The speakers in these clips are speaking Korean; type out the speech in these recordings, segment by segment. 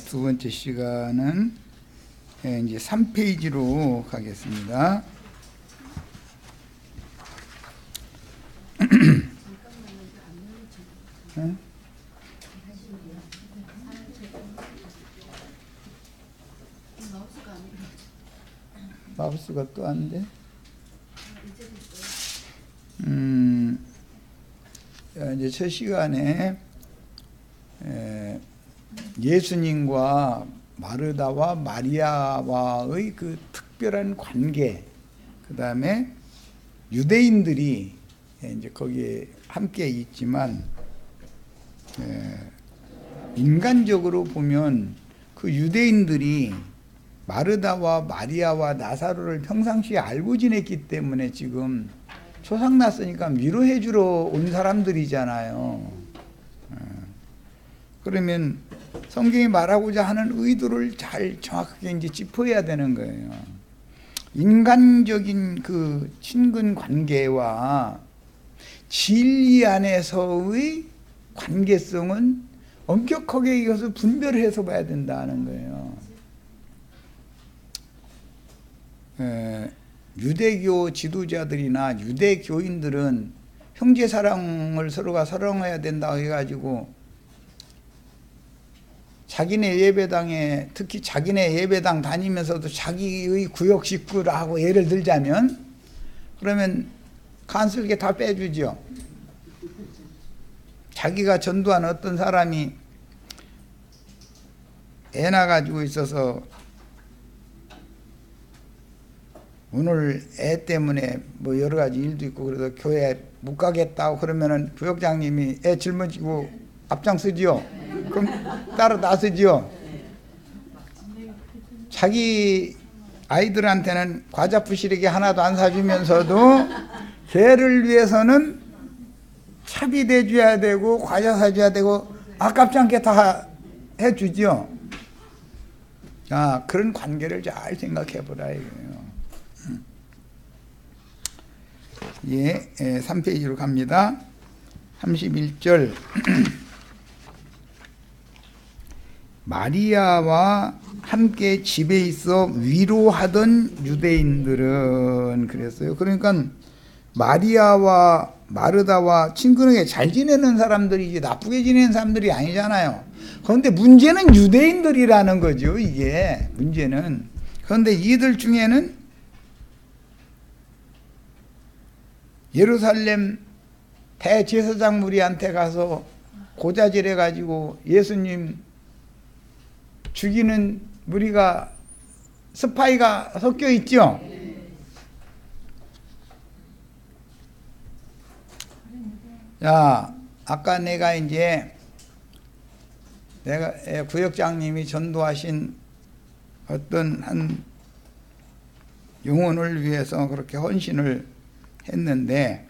두 번째 시간은 이제 3페이지로 가겠습니다. 마우스가 또 안 돼? 이제 첫 시간에 예수님과 마르다와 마리아와의 그 특별한 관계, 그 다음에 유대인들이 이제 거기에 함께 있지만, 인간적으로 보면 그 유대인들이 마르다와 마리아와 나사로를 평상시에 알고 지냈기 때문에 지금 초상났으니까 위로해 주러 온 사람들이잖아요. 그러면 성경이 말하고자 하는 의도를 잘 정확하게 이제 짚어야 되는 거예요. 인간적인 그 친근 관계와 진리 안에서의 관계성은 엄격하게 이것을 분별해서 봐야 된다는 거예요. 유대교 지도자들이나 유대교인들은 형제 사랑을 서로가 사랑해야 된다고 해가지고 자기네 예배당에, 특히 자기네 예배당 다니면서도 자기의 구역 식구라고 예를 들자면, 그러면 간슬게 다 빼주죠. 자기가 전도한 어떤 사람이 애 낳아가지고 있어서 오늘 애 때문에 뭐 여러 가지 일도 있고 그래서 교회 못 가겠다고 그러면은 부역장님이 애 짊어지고 앞장서지요. 그럼 따로 나서지요. 자기 아이들한테는 과자 부시래기 하나도 안 사주면서도 걔를 위해서는 차비 대줘야 되고 과자 사줘야 되고 아깝지 않게 다 해주지요. 자, 그런 관계를 잘 생각해 보라 이거예요. 3페이지로 갑니다. 31절. 마리아와 함께 집에 있어 위로하던 유대인들은 그랬어요. 그러니까 마리아와 마르다와 친근하게 잘 지내는 사람들이지 나쁘게 지내는 사람들이 아니잖아요. 그런데 문제는 유대인들이라는 거죠. 이게 문제는. 그런데 이들 중에는 예루살렘 대제사장 무리한테 가서 고자질해 가지고 예수님 죽이는 무리가 스파이가 섞여 있죠. 자, 아까 내가 구역장님이 전도하신 어떤 한 영혼을 위해서 그렇게 헌신을 했는데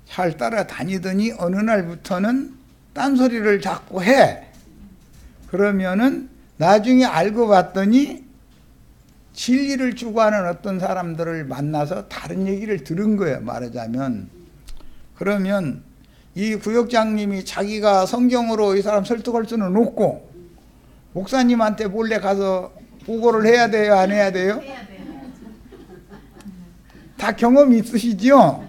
잘 따라다니더니 어느 날부터는 딴소리를 자꾸 해. 그러면은 나중에 알고 봤더니 진리를 추구하는 어떤 사람들을 만나서 다른 얘기를 들은 거예요. 말하자면. 그러면 이 구역장님이 자기가 성경으로 이 사람 설득할 수는 없고 목사님한테 몰래 가서 보고를 해야 돼요? 안 해야 돼요? 다 경험이 있으시죠?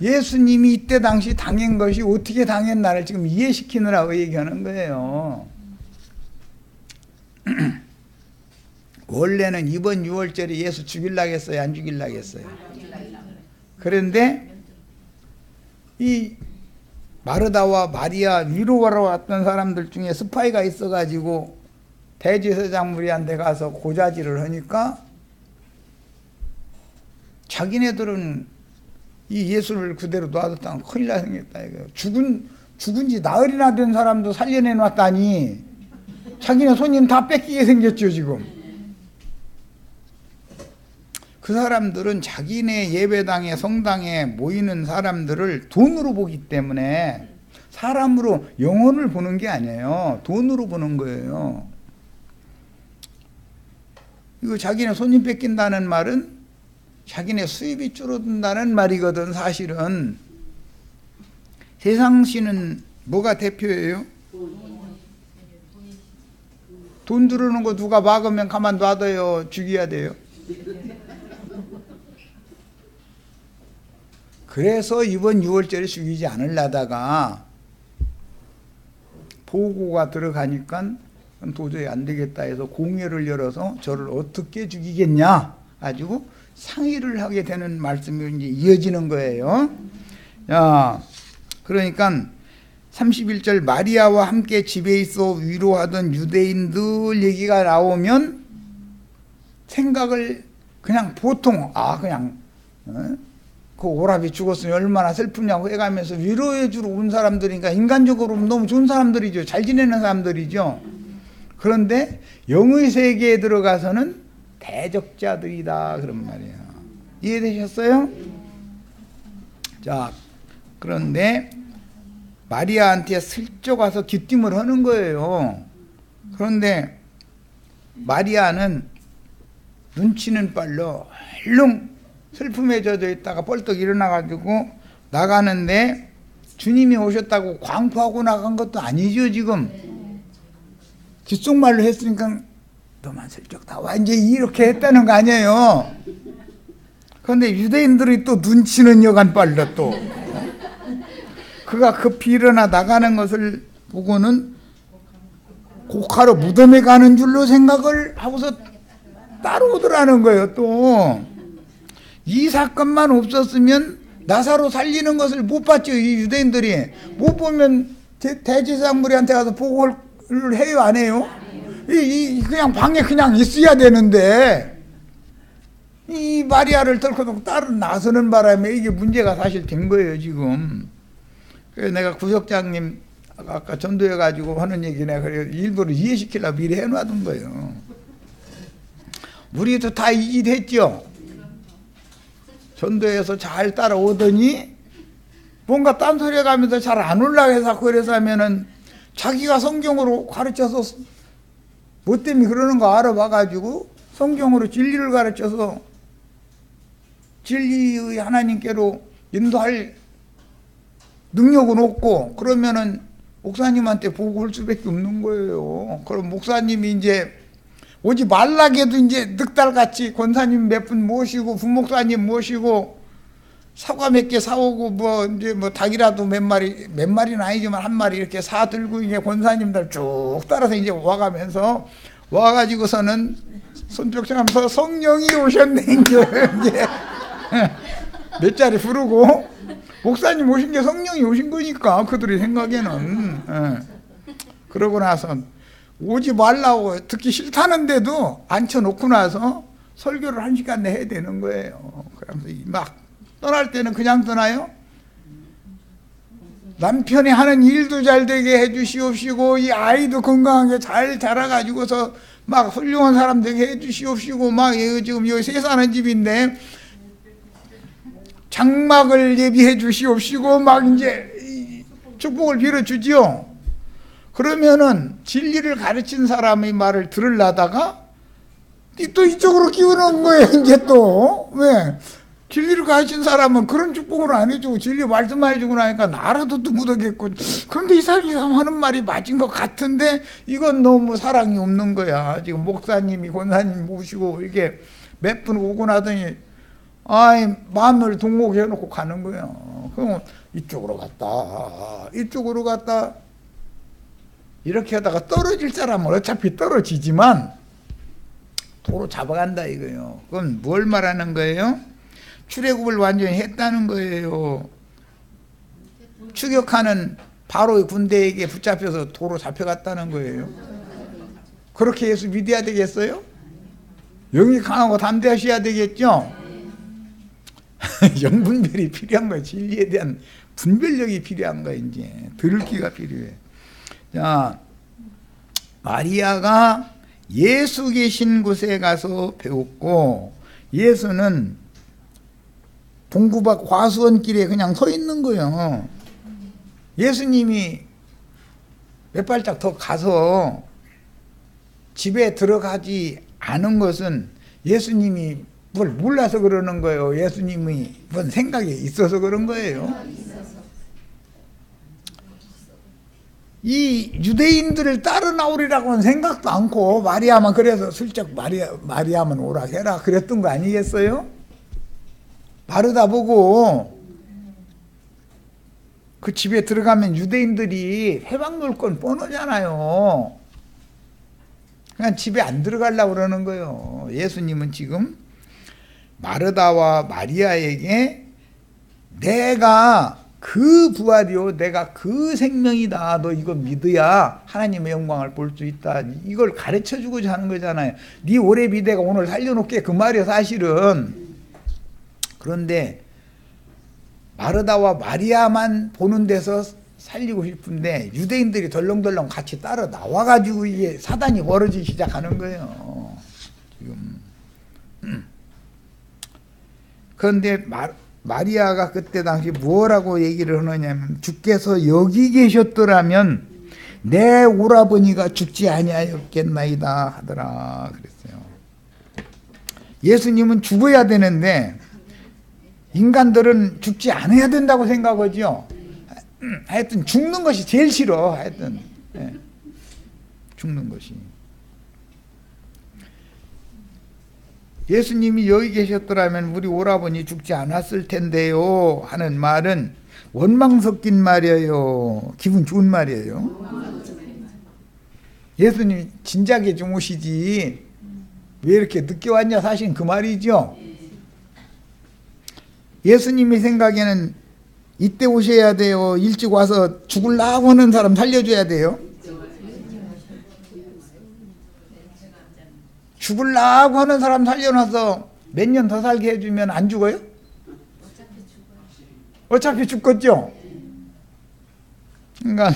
예수님이 이때 당시 당한 것이 어떻게 당했나를 지금 이해시키느라고 얘기하는 거예요. 원래는 이번 6월절에 예수 죽이려고 했어요? 안 죽이려고 했어요? 그런데 이 마르다와 마리아 위로하러 왔던 사람들 중에 스파이가 있어가지고 대제사장 무리한테 가서 고자질을 하니까 자기네들은 이 예수를 그대로 놔뒀다면 큰일 나 생겼다 이거예요. 죽은 지 나흘이나 된 사람도 살려내놨다니 자기네 손님 다 뺏기게 생겼죠 지금. 그 사람들은 자기네 예배당에 성당에 모이는 사람들을 돈으로 보기 때문에 사람으로 영혼을 보는 게 아니에요. 돈으로 보는 거예요. 이거 자기네 손님 뺏긴다는 말은 자기네 수입이 줄어든다는 말이거든. 사실은 세상시는 뭐가 대표예요? 돈 들어오는 거 누가 막으면 가만 놔둬요? 죽여야 돼요? 그래서 이번 6월절에 죽이지 않으려다가 보고가 들어가니까 도저히 안 되겠다 해서 공회를 열어서 저를 어떻게 죽이겠냐 가지고 상의를 하게 되는 말씀이 이제 이어지는 거예요. 자, 그러니까 31절 마리아와 함께 집에 있어 위로하던 유대인들 얘기가 나오면 생각을 그냥 보통 그냥 그 오라비 죽었으니 얼마나 슬프냐고 해가면서 위로해 주러 온 사람들이니까 인간적으로 너무 좋은 사람들이죠. 잘 지내는 사람들이죠. 그런데 영의 세계에 들어가서는 대적자들이다 그런 말이에요. 이해되셨어요? 자, 그런데 마리아한테 슬쩍 와서 귀띔을 하는 거예요. 그런데 마리아는 눈치는 빨라 얼른 슬픔에 젖어 있다가 벌떡 일어나가지고 나가는데 주님이 오셨다고 광포하고 나간 것도 아니죠. 지금 귓속말로 했으니까 너만 슬쩍 나와 이제 이렇게 했다는 거 아니에요. 그런데 유대인들이 또 눈치는 여간 빨라. 또 그가 급히 일어나 나가는 것을 보고는 곡하러 무덤에 가는 줄로 생각을 하고서 따라오더라는 거예요. 또 이 사건만 없었으면 나사로 살리는 것을 못 봤죠. 이 유대인들이 못 보면 대제사장무리한테 가서 보고를 해요, 안 해요? 그냥 방에 그냥 있어야 되는데 이 마리아를 덜커놓고 따로 나서는 바람에 이게 문제가 사실 된 거예요, 지금. 그래서 내가 구역장님 아까 전도해 가지고 하는 얘기 내가 일부러 이해시키려고 미리 해놔둔 거예요. 우리도 다 이해했죠. 전도해서 잘 따라오더니 뭔가 딴소리 해가면서 잘 안 올라가서 그래서 하면은 자기가 성경으로 가르쳐서 뭐 때문에 그러는 거 알아봐가지고 성경으로 진리를 가르쳐서 진리의 하나님께로 인도할 능력은 없고 그러면은 목사님한테 보고할 수밖에 없는 거예요. 그럼 목사님이 이제 오지 말라게도 이제 늑달같이 권사님 몇 분 모시고 부목사님 모시고 사과 몇 개 사오고 뭐 이제 뭐 닭이라도 몇 마리는 아니지만 한 마리 이렇게 사 들고 이제 권사님들 쭉 따라서 이제 와가면서 와가지고서는 손뼉쳐가면서 성령이 오셨네 이제 몇 자리 부르고 목사님 오신 게 성령이 오신 거니까 그들의 생각에는 그러고 나서 오지 말라고 듣기 싫다는데도 앉혀놓고 나서 설교를 1시간 내에 해야 되는 거예요. 그러면서 막 떠날 때는 그냥 떠나요? 남편이 하는 일도 잘 되게 해주시옵시고 이 아이도 건강하게 잘 자라가지고서 막 훌륭한 사람 되게 해주시옵시고 막 지금 여기 세 사는 집인데 장막을 예비해 주시옵시고 막 이제 축복을 빌어주지요. 그러면은 진리를 가르친 사람의 말을 들으려다가 또 이쪽으로 기우는 거예요. 이제 또 왜? 진리를 가르친 사람은 그런 축복을 안 해주고 진리 말씀만 해주고 나니까 나라도 못하겠고 그런데 이 사람이 하는 말이 맞은 것 같은데 이건 너무 사랑이 없는 거야. 지금 목사님이 권사님 모시고 이렇게 몇 분 오고 나더니 마음을 동목해 놓고 가는 거예요. 그럼 이쪽으로 갔다 이쪽으로 갔다 이렇게 하다가 떨어질 사람은 어차피 떨어지지만 도로 잡아간다 이거예요. 그건 뭘 말하는 거예요? 출애굽을 완전히 했다는 거예요. 추격하는 바로의 군대에게 붙잡혀서 도로 잡혀갔다는 거예요. 그렇게 예수 믿어야 되겠어요? 영이 강하고 담대하셔야 되겠죠? 영분별이 필요한 거예요. 진리에 대한 분별력이 필요한 거예요. 이제 들기가 필요해. 자, 마리아가 예수 계신 곳에 가서 배웠고 예수는 동구박 과수원길에 그냥 서 있는 거예요. 예수님이 몇 발짝 더 가서 집에 들어가지 않은 것은 예수님이 뭘 몰라서 그러는 거예요. 예수님이 뭔 생각이 있어서 그런 거예요. 이 유대인들을 따라 나오리라고는 생각도 않고 마리아만 그래서 슬쩍 마리아만 오라 해라 그랬던 거 아니겠어요? 마르다 보고 그 집에 들어가면 유대인들이 회방 놓을 건 뻔하잖아요. 그냥 집에 안 들어가려고 그러는 거예요. 예수님은 지금 마르다와 마리아에게 내가 그 부활이요, 내가 그 생명이다, 너 이거 믿어야 하나님의 영광을 볼 수 있다, 이걸 가르쳐주고자 하는 거잖아요. 네 오래 미대가 오늘 살려놓게 그 말이야 사실은. 그런데 마르다와 마리아만 보는 데서 살리고 싶은데 유대인들이 덜렁덜렁 같이 따라 나와가지고 이게 사단이 벌어지기 시작하는 거예요 지금. 그런데 마리아가 그때 당시 뭐라고 얘기를 하느냐면, 주께서 여기 계셨더라면 내 오라버니가 죽지 아니하였겠나이다 하더라 그랬어요. 예수님은 죽어야 되는데 인간들은 죽지 않아야 된다고 생각하죠. 하여튼 죽는 것이 제일 싫어. 하여튼 죽는 것이. 예수님이 여기 계셨더라면 우리 오라버니 죽지 않았을 텐데요 하는 말은 원망 섞인 말이에요, 기분 좋은 말이에요. 예수님이 진작에 좀 오시지 왜 이렇게 늦게 왔냐, 사실 그 말이죠. 예수님이 생각에는 이때 오셔야 돼요. 일찍 와서 죽으려고 하는 사람 살려줘야 돼요. 죽으려고 하는 사람 살려놔서 몇 년 더 살게 해주면 안 죽어요? 어차피 죽겠죠. 그러니까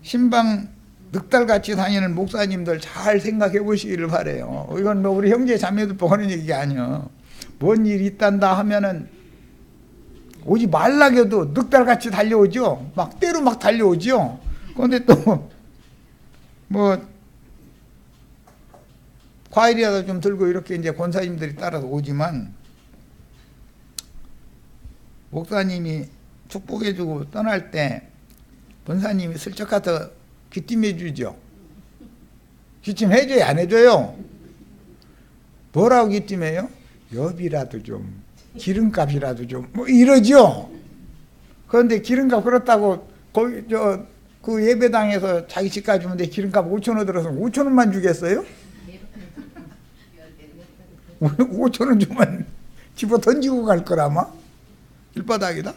신방 늑달같이 다니는 목사님들 잘 생각해 보시기를 바래요. 이건 뭐 우리 형제 자매들 보는 얘기가 아니야. 뭔 일 있단다 하면은 오지 말라겨도 늑달같이 달려오죠. 막 때로 막 달려오죠. 그런데 또 뭐 과일이라도 좀 들고 이렇게 이제 권사님들이 따라서 오지만, 목사님이 축복해주고 떠날 때 권사님이 슬쩍 가서 귀띔해 주죠. 귀띔해줘요, 안 해줘요? 뭐라고 귀띔해요? 엽이라도 좀, 기름값이라도 좀, 뭐 이러죠. 그런데 기름값 그렇다고 거기 그 예배당에서 자기 집까지 주는데 기름값 5,000원 들어서 5,000원만 주겠어요? 5,000원 주면 집어 던지고 갈 거라마? 길바닥이다?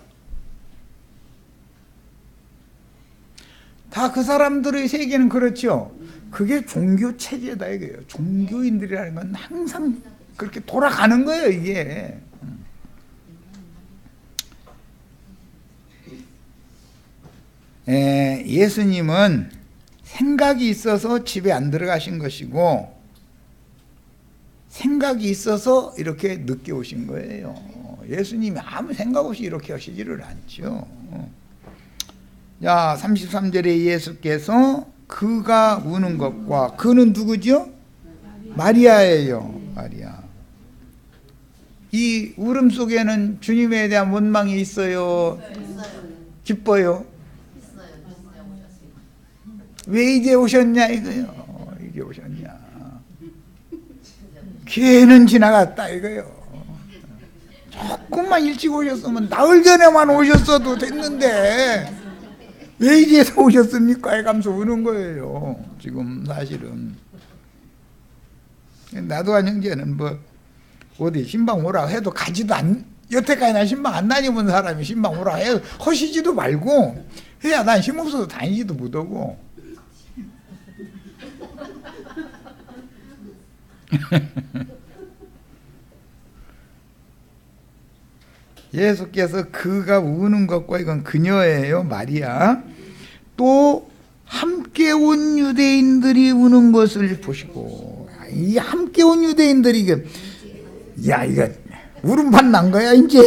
다 그 사람들의 세계는 그렇죠. 그게 종교 체제다 이거예요. 종교인들이라는 건 항상 그렇게 돌아가는 거예요, 이게. 예수님은 생각이 있어서 집에 안 들어가신 것이고, 생각이 있어서 이렇게 늦게 오신 거예요. 예수님이 아무 생각 없이 이렇게 하시지를 않죠. 자, 33절에 예수께서 그가 우는 것과, 그는 누구죠? 마리아예요. 마리아. 이 울음 속에는 주님에 대한 원망이 있어요? 기뻐요? 왜 이제 오셨냐 이거요. 이제 오셨냐. 기회는 지나갔다 이거요. 조금만 일찍 오셨으면 나흘 전에만 오셨어도 됐는데 왜 이제서 오셨습니까? 해가면서 우는 거예요. 지금 사실은. 나도한 형제는 뭐 어디 신방 오라 해도 가지도 여태까지나 신방 안 다녀본 사람이 신방 오라 해도 허시지도 말고 해야 난 힘없어서 다니지도 못하고. 예수께서 그가 우는 것과, 이건 그녀예요, 마리아. 또 함께 온 유대인들이 우는 것을 보시고, 이 함께 온 유대인들이 이거 울음판 난 거야 이제.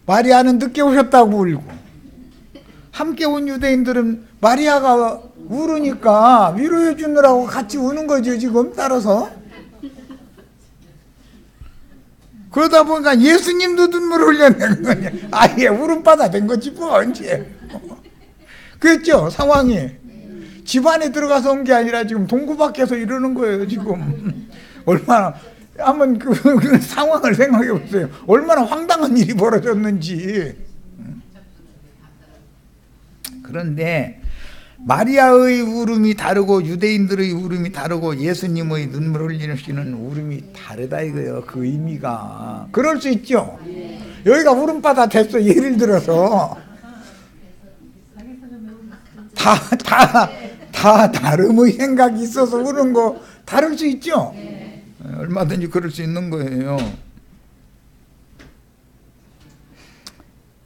마리아는 늦게 오셨다고 울고, 함께 온 유대인들은 마리아가 울으니까 위로해 주느라고 같이 우는 거죠 지금 따라서. 그러다 보니까 예수님도 눈물을 흘렸네. 거냐. 아예 울음바다 된 거지 뭐 언제. 그랬죠 상황이. 집안에 들어가서 온 게 아니라 지금 동구 밖에서 이러는 거예요 지금. 얼마나 한번 그 상황을 생각해 보세요. 얼마나 황당한 일이 벌어졌는지. 그런데 마리아의 울음이 다르고 유대인들의 울음이 다르고 예수님의 눈물 흘리시는 울음이 다르다 이거예요. 그 의미가. 그럴 수 있죠. 여기가 울음바다 됐어. 예를 들어서 다 다름의 생각이 있어서 우는 거 다를 수 있죠. 얼마든지 그럴 수 있는 거예요.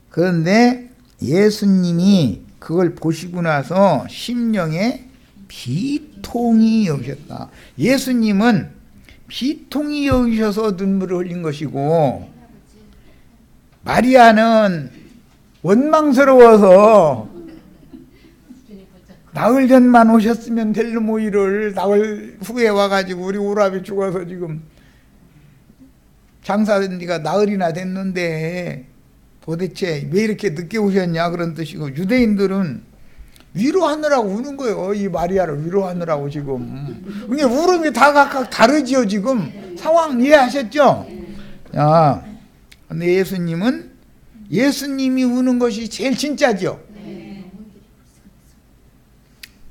그런데 예수님이 그걸 보시고 나서 심령에 비통이 여기셨다. 예수님은 비통이 여기셔서 눈물을 흘린 것이고 마리아는 원망스러워서 나흘 전만 오셨으면 될 모이를 나흘 후에 와가지고 우리 오라비 죽어서 지금 장사된 지가 나흘이나 됐는데 도대체 왜 이렇게 늦게 오셨냐 그런 뜻이고 유대인들은 위로하느라고 우는 거예요. 이 마리아를 위로하느라고 지금. 그게 울음이 다 각각 다르지요 지금. 상황 이해하셨죠? 야, 근데 예수님이 우는 것이 제일 진짜죠.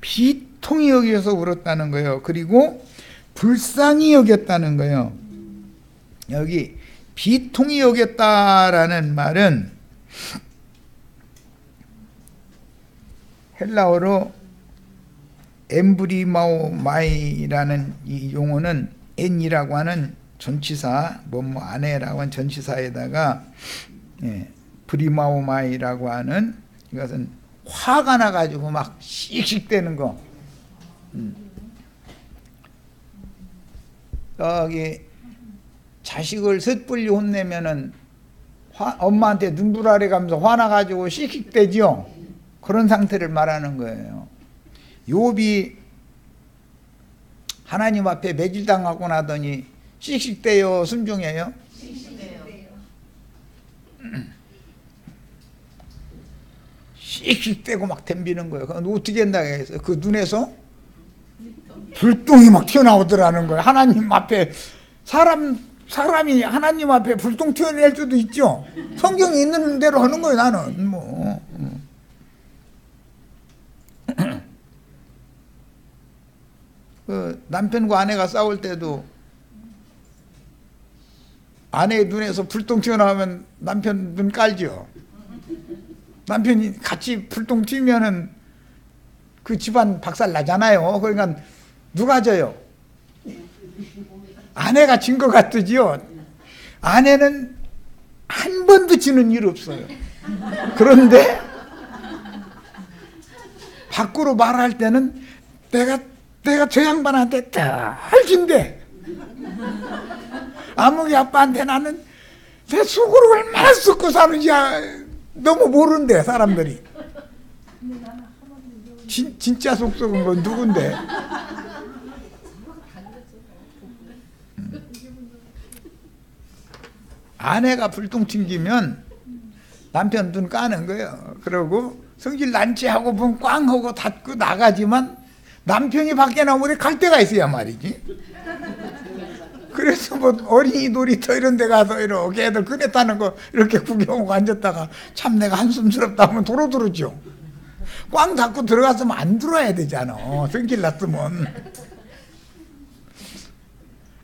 비통이 여기서 울었다는 거예요. 그리고 불쌍히 여겼다는 거예요. 여기 비통이 여겼다라는 말은 헬라어로 엠브리마오마이라는 이 용어는 엔이라고 하는 전치사 뭐뭐 아내라고 하는 전치사에다가 브리마오마이라고 하는 이것은 화가 나가지고 막 씩씩대는 거. 여기 자식을 섣불리 혼내면은 엄마한테 눈물 아래가면서 화나가지고 씩씩대죠. 그런 상태를 말하는 거예요. 욥이 하나님 앞에 매질당하고 나더니 씩씩대요, 순종해요? 씩씩대요. 씩씩대고 막 덤비는 거예요. 그건 어떻게 한다고 해서 그 눈에서 불똥이 막 튀어나오더라는 거예요. 하나님 앞에 사람이 하나님 앞에 불똥 튀어낼 수도 있죠. 성경에 있는 대로 하는 거예요. 나는 뭐 그 남편과 아내가 싸울 때도 아내의 눈에서 불똥 튀어나오면 남편 눈 깔죠. 남편이 같이 불똥 튀면은 그 집안 박살 나잖아요. 그러니까 누가 져요? 아내가 진 것 같으지요. 아내는 한 번도 지는 일 없어요. 그런데 밖으로 말할 때는 내가 저 양반한테 다 진대. 아무개 아빠한테 나는 내 속으로 얼마나 썩고 사는지 너무 모른대 사람들이. 진짜 속 썩은 건 누군데? 아내가 불똥 튕기면 남편 눈 까는 거예요. 그러고 성질 난치하고 문 꽝 하고 닫고 나가지만 남편이 밖에 나오면 갈 데가 있어야 말이지. 그래서 뭐 어린이 놀이터 이런 데 가서 이렇게 애들 그네 타는 거 이렇게 구경하고 앉았다가 참 내가 한숨스럽다 하면 도로들었죠. 꽝 닫고 들어갔으면 안 들어와야 되잖아. 성질 났으면.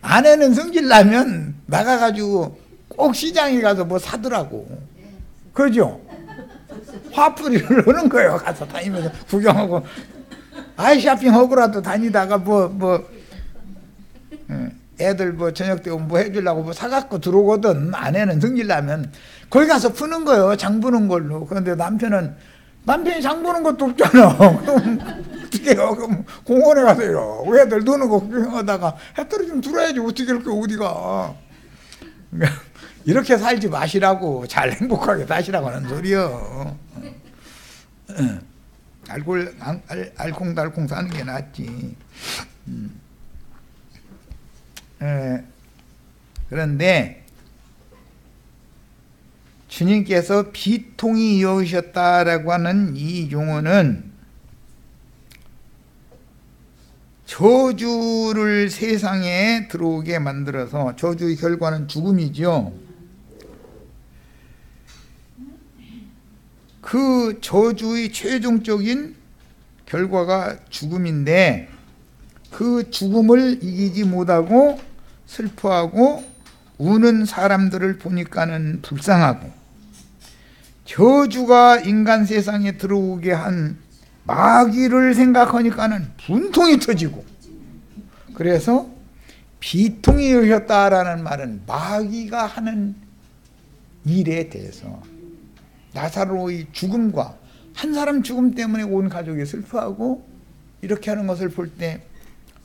아내는 성질 나면 나가가지고 꼭 시장에 가서 뭐 사더라고. 그죠? 화풀이를 하는 거예요. 가서 다니면서 구경하고 아이 쇼핑 하고라도 다니다가 애들 뭐 저녁 때 뭐 해주려고 뭐 사갖고 들어오거든. 아내는 성질 나면 거기 가서 푸는 거예요. 장 보는 걸로. 그런데 남편이 장 보는 것도 없잖아. 어떻게 해요? 공원에 가서 이러고 애들 노는 거 구경하다가 해 떨어지면 들어야지. 어떻게 이렇게 어디가. 이렇게 살지 마시라고. 잘 행복하게 사시라고 하는 소리요. 알콩달콩 사는 게 낫지. 그런데 주님께서 비통이 여기셨다라고 하는 이 용어는 저주를 세상에 들어오게 만들어서, 저주의 결과는 죽음이죠. 그 저주의 최종적인 결과가 죽음인데, 그 죽음을 이기지 못하고 슬퍼하고 우는 사람들을 보니까는 불쌍하고, 저주가 인간 세상에 들어오게 한 마귀를 생각하니까는 분통이 터지고, 그래서 비통이 여셨다라는 말은 마귀가 하는 일에 대해서, 나사로의 죽음과 한 사람 죽음 때문에 온 가족이 슬퍼하고 이렇게 하는 것을 볼 때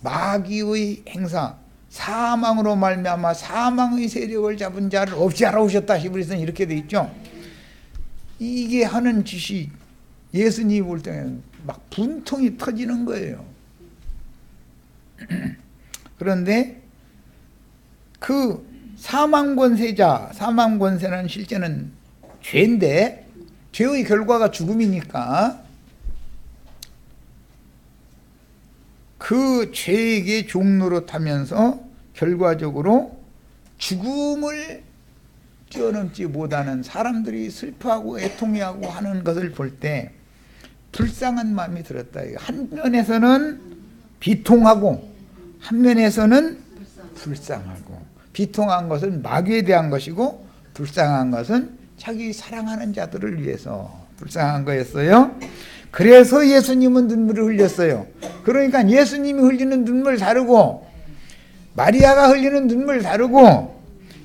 마귀의 행사, 사망으로 말미암아 사망의 세력을 잡은 자를 없이 하러 오셨다. 히브리서는 이렇게 돼 있죠. 이게 하는 짓이 예수님이 볼 때는 막 분통이 터지는 거예요. 그런데 그 사망 권세자, 사망 권세는 실제는 죄인데, 죄의 결과가 죽음이니까 그 죄에게 종노릇하면서 결과적으로 죽음을 뛰어넘지 못하는 사람들이 슬퍼하고 애통해하고 하는 것을 볼 때 불쌍한 마음이 들었다. 한 면에서는 비통하고 한 면에서는 불쌍하고, 비통한 것은 마귀에 대한 것이고 불쌍한 것은 자기 사랑하는 자들을 위해서 불쌍한 거였어요. 그래서 예수님은 눈물을 흘렸어요. 그러니까 예수님이 흘리는 눈물 다르고 마리아가 흘리는 눈물 다르고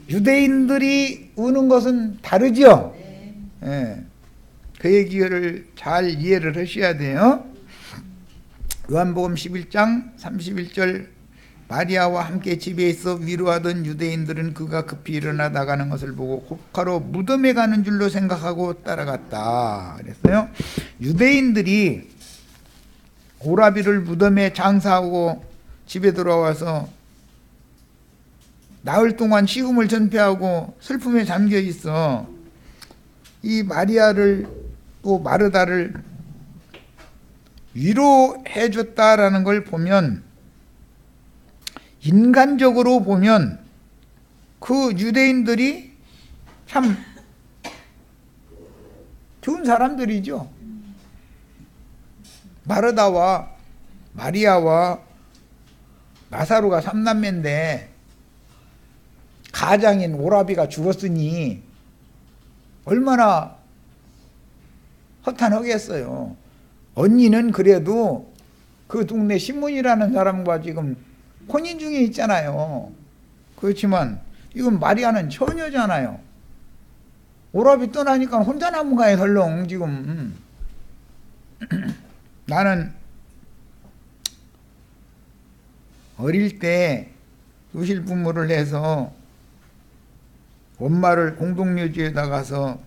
유대인들이 우는 것은 다르죠. 예. 그 얘기를 잘 이해를 하셔야 돼요. 요한복음 11장 31절, 마리아와 함께 집에 있어 위로하던 유대인들은 그가 급히 일어나 나가는 것을 보고 곧바로 무덤에 가는 줄로 생각하고 따라갔다 그랬어요. 유대인들이 오라비를 무덤에 장사하고 집에 돌아와서 나흘 동안 식음을 전폐하고 슬픔에 잠겨 있어. 이 마리아를 또 마르다를 위로해 줬다라는 걸 보면, 인간적으로 보면 그 유대인들이 참 좋은 사람들이죠. 마르다와 마리아와 나사로가 삼남매인데 가장인 오라비가 죽었으니 얼마나 허탄하겠어요. 언니는 그래도 그 동네 신문이라는 사람과 지금 혼인 중에 있잖아요. 그렇지만 이건 마리아는 처녀잖아요. 오라비 떠나니까 혼자 남은 거야 덜렁 지금. 나는 어릴 때 요실 부모를 해서 엄마를 공동묘지에 나가서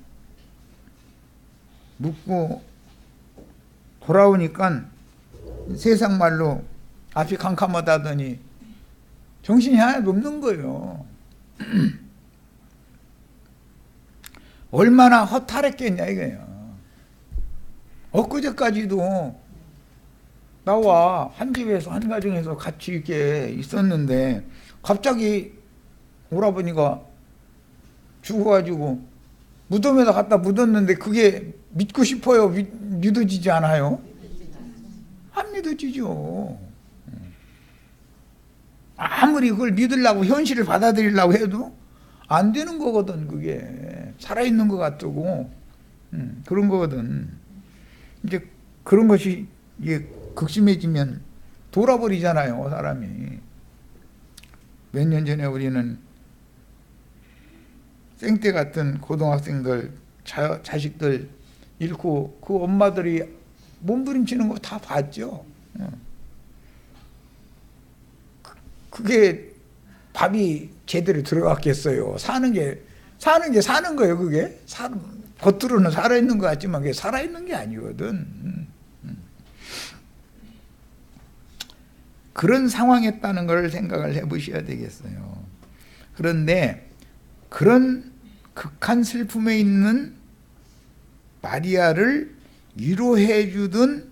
묻고 돌아오니까 세상 말로 앞이 캄캄하다더니 정신이 하나도 없는 거예요. 얼마나 허탈했겠냐 이거예요. 엊그제까지도 나와 한 집에서 한 가정에서 같이 이렇게 있었는데 갑자기 오라버니가 죽어가지고 무덤에다 갖다 묻었는데 그게 믿고 싶어요? 믿어지지 않아요? 안 믿어지죠. 아무리 그걸 믿으려고 현실을 받아들이려고 해도 안 되는 거거든. 그게 살아있는 것 같고 그런 거거든. 이제 그런 것이 이게 극심해지면 돌아버리잖아요, 사람이. 몇 년 전에 우리는 생떼 같은 고등학생들, 자식들 잃고 그 엄마들이 몸부림치는 거 다 봤죠. 그게 밥이 제대로 들어갔겠어요. 사는 게 사는 거예요. 그게 겉으로는 살아있는 것 같지만 그게 살아있는 게 아니거든. 그런 상황이었다는 걸 생각을 해보셔야 되겠어요. 그런데 그런 극한 슬픔에 있는 마리아를 위로해 주던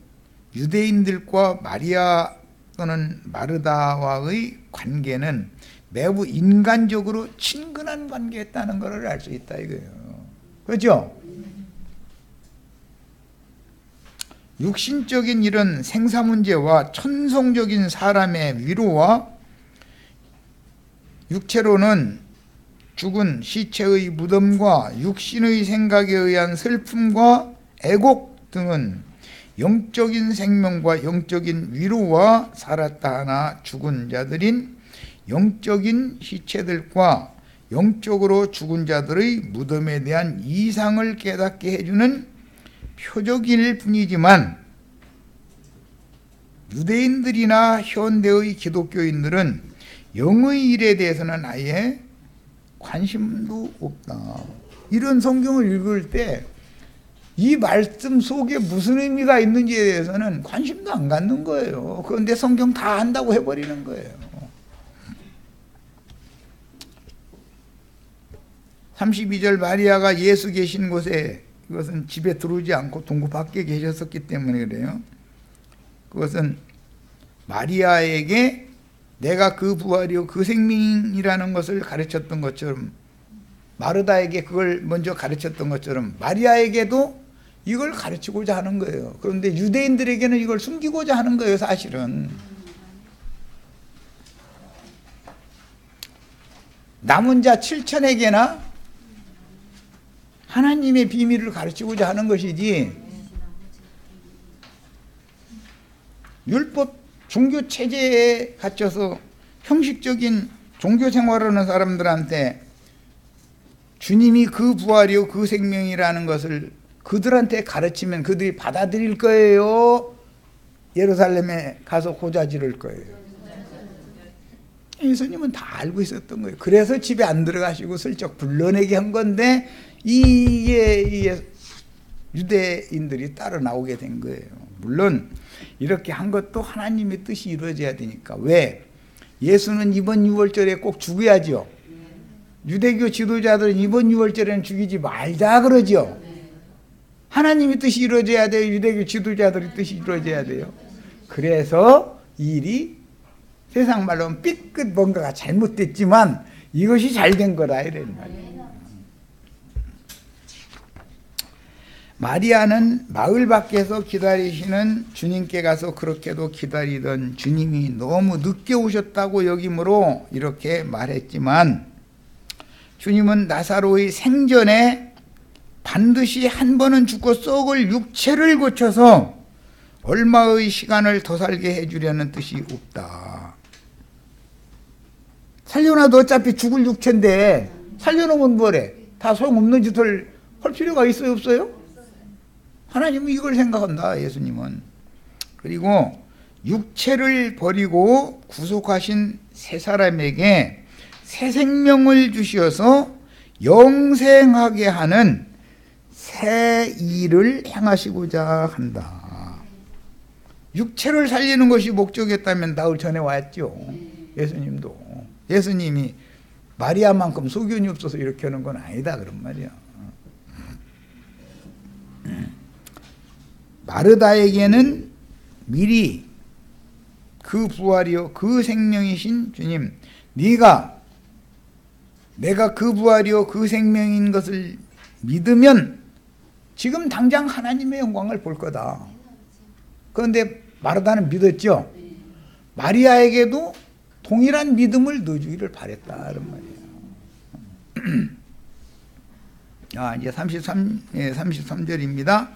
유대인들과 마리아 또는 마르다와의 관계는 매우 인간적으로 친근한 관계였다는 것을 알 수 있다 이거예요. 그렇죠? 육신적인 이런 생사 문제와 천성적인 사람의 위로와 육체로는 죽은 시체의 무덤과 육신의 생각에 의한 슬픔과 애곡 등은 영적인 생명과 영적인 위로와 살았다 하나 죽은 자들인 영적인 시체들과 영적으로 죽은 자들의 무덤에 대한 이상을 깨닫게 해주는 표적일 뿐이지만 유대인들이나 현대의 기독교인들은 영의 일에 대해서는 아예 관심도 없다. 이런 성경을 읽을 때 이 말씀 속에 무슨 의미가 있는지에 대해서는 관심도 안 갖는 거예요. 그런데 성경 다 안다고 해버리는 거예요. 32절 마리아가 예수 계신 곳에, 그것은 집에 들어오지 않고 동굴 밖에 계셨었기 때문에 그래요. 그것은 마리아에게 내가 그 부활이요 그 생명이라는 것을 가르쳤던 것처럼, 마르다에게 그걸 먼저 가르쳤던 것처럼 마리아에게도 이걸 가르치고자 하는 거예요. 그런데 유대인들에게는 이걸 숨기고자 하는 거예요, 사실은. 남은 자 7천에게나 하나님의 비밀을 가르치고자 하는 것이지, 율법 종교 체제에 갇혀서 형식적인 종교 생활하는 사람들한테 주님이 그 부활이요 그 생명이라는 것을 그들한테 가르치면 그들이 받아들일 거예요? 예루살렘에 가서 고자 지를 거예요? 예수님은 다 알고 있었던 거예요. 그래서 집에 안 들어가시고 슬쩍 불러내게 한 건데 이게 유대인들이 따라 나오게 된 거예요. 물론 이렇게 한 것도 하나님의 뜻이 이루어져야 되니까. 왜? 예수는 이번 유월절에 꼭 죽어야죠. 유대교 지도자들은 이번 유월절에는 죽이지 말자 그러죠. 하나님의 뜻이 이루어져야 돼요. 유대교 지도자들의 뜻이 이루어져야 돼요. 그래서 이 일이 세상 말로는 삐끗 뭔가가 잘못됐지만 이것이 잘된 거라 이런 말이에요. 마리아는 마을 밖에서 기다리시는 주님께 가서 그렇게도 기다리던 주님이 너무 늦게 오셨다고 여김으로 이렇게 말했지만, 주님은 나사로의 생전에 반드시 한 번은 죽고 썩을 육체를 고쳐서 얼마의 시간을 더 살게 해주려는 뜻이 없다. 살려놔도 어차피 죽을 육체인데 살려놓으면 뭐래? 다 소용없는 짓을 할 필요가 있어요, 없어요? 하나님은 이걸 생각한다, 예수님은. 그리고 육체를 버리고 구속하신 새 사람에게 새 생명을 주시어서 영생하게 하는 새 일을 행하시고자 한다. 육체를 살리는 것이 목적이었다면 나흘 전에 왔죠. 예수님도. 예수님이 마리아만큼 소견이 없어서 이렇게 하는 건 아니다 그런 말이야. 마르다에게는 미리 그 부활이요 그 생명이신 주님, 내가 그 부활이요 그 생명인 것을 믿으면 지금 당장 하나님의 영광을 볼 거다. 그런데 마르다는 믿었죠. 마리아에게도 동일한 믿음을 넣어주기를 바랬다 이런 말이에요. 이제 33절입니다.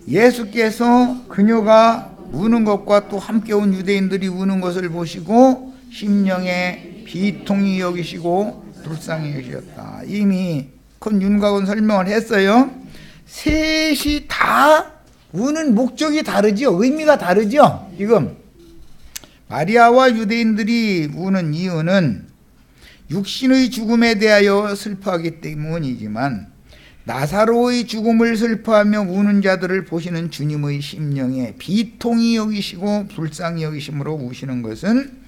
예수께서 그녀가 우는 것과 또 함께 온 유대인들이 우는 것을 보시고 심령에 비통히 여기시고 불쌍히 여기셨다. 이미 큰 윤곽은 설명을 했어요. 셋이 다 우는 목적이 다르죠. 의미가 다르죠. 지금 마리아와 유대인들이 우는 이유는 육신의 죽음에 대하여 슬퍼하기 때문이지만, 나사로의 죽음을 슬퍼하며 우는 자들을 보시는 주님의 심령에 비통히 여기시고 불쌍히 여기심으로 우시는 것은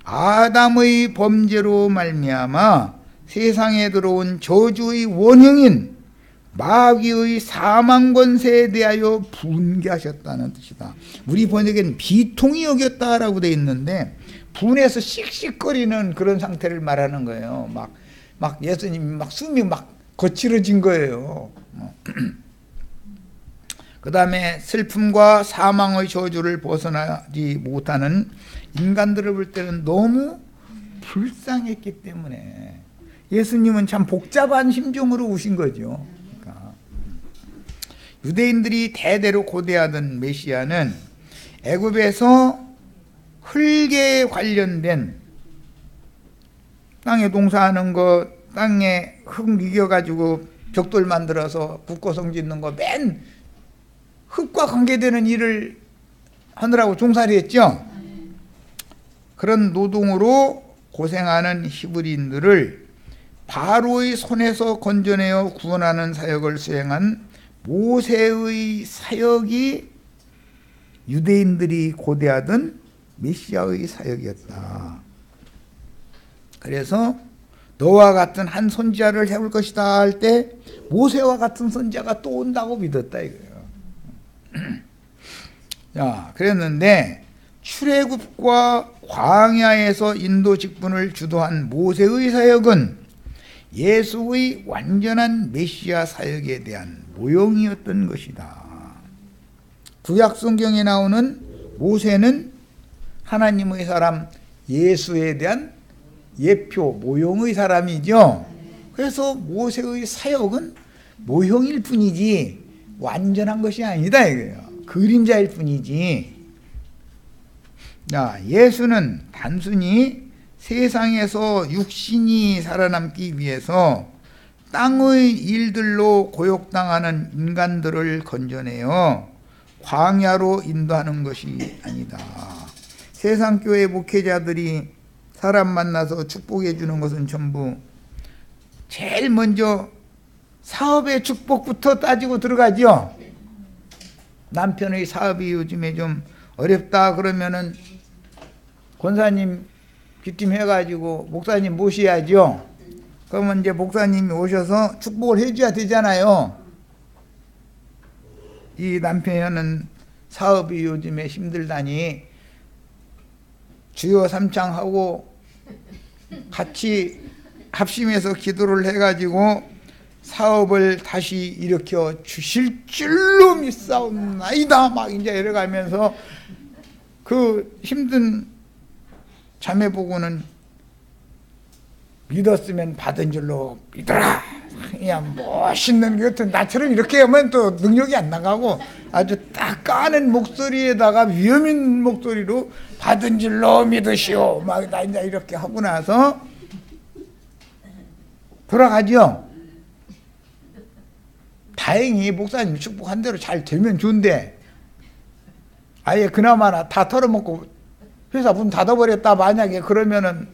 아담의 범죄로 말미암아 세상에 들어온 저주의 원흉인 마귀의 사망 권세에 대하여 분개하셨다는 뜻이다. 우리 번역에는 비통히 여겼다라고 되어 있는데 분해서 씩씩거리는 그런 상태를 말하는 거예요. 막 예수님이 막 숨이 막 거칠어진 거예요. 그 다음에 슬픔과 사망의 저주를 벗어나지 못하는 인간들을 볼 때는 너무 불쌍했기 때문에 예수님은 참 복잡한 심정으로 우신 거죠. 그러니까 유대인들이 대대로 고대하던 메시아는 애굽에서 흙에 관련된 땅에 동사하는 거, 땅에 흙 미겨가지고 벽돌 만들어서 국고성 짓는 거, 맨 흙과 관계되는 일을 하느라고 종살이 했죠. 그런 노동으로 고생하는 히브리인들을 바로의 손에서 건져내어 구원하는 사역을 수행한 모세의 사역이 유대인들이 고대하던 메시아의 사역이었다. 그래서 너와 같은 한 선지자를 세울 것이다 할 때 모세와 같은 선지자가 또 온다고 믿었다 이거예요. 자, 그랬는데 출애굽과 광야에서 인도 직분을 주도한 모세의 사역은 예수의 완전한 메시아 사역에 대한 모형이었던 것이다. 구약 성경에 나오는 모세는 하나님의 사람 예수에 대한 예표, 모형의 사람이죠. 그래서 모세의 사역은 모형일 뿐이지 완전한 것이 아니다 이거예요. 그림자일 뿐이지. 자, 예수는 단순히 세상에서 육신이 살아남기 위해서 땅의 일들로 고욕당하는 인간들을 건져내어 광야로 인도하는 것이 아니다. 세상 교회 목회자들이 사람 만나서 축복해 주는 것은 전부 제일 먼저 사업의 축복부터 따지고 들어가죠. 남편의 사업이 요즘에 좀 어렵다 그러면은 권사님 귀띔해가지고 목사님 모셔야죠. 그러면 이제 목사님이 오셔서 축복을 해줘야 되잖아요. 이 남편은 사업이 요즘에 힘들다니 주여 삼창하고 같이 합심해서 기도를 해가지고 사업을 다시 일으켜 주실 줄로 믿사옵나이다 막 이제 이래가면서 그 힘든 자매 보고는 믿었으면 받은 줄로 믿어라. 그냥 멋있는 것 같은 나처럼 이렇게 하면 또 능력이 안 나가고 아주 딱 까는 목소리에다가 위험 있는 목소리로 받은 줄로 믿으시오 막 나 이제 이렇게 하고 나서 돌아가죠. 다행히 목사님 축복한 대로 잘 되면 좋은데 아예 그나마나 다 털어먹고 회사 문 닫아버렸다 만약에 그러면은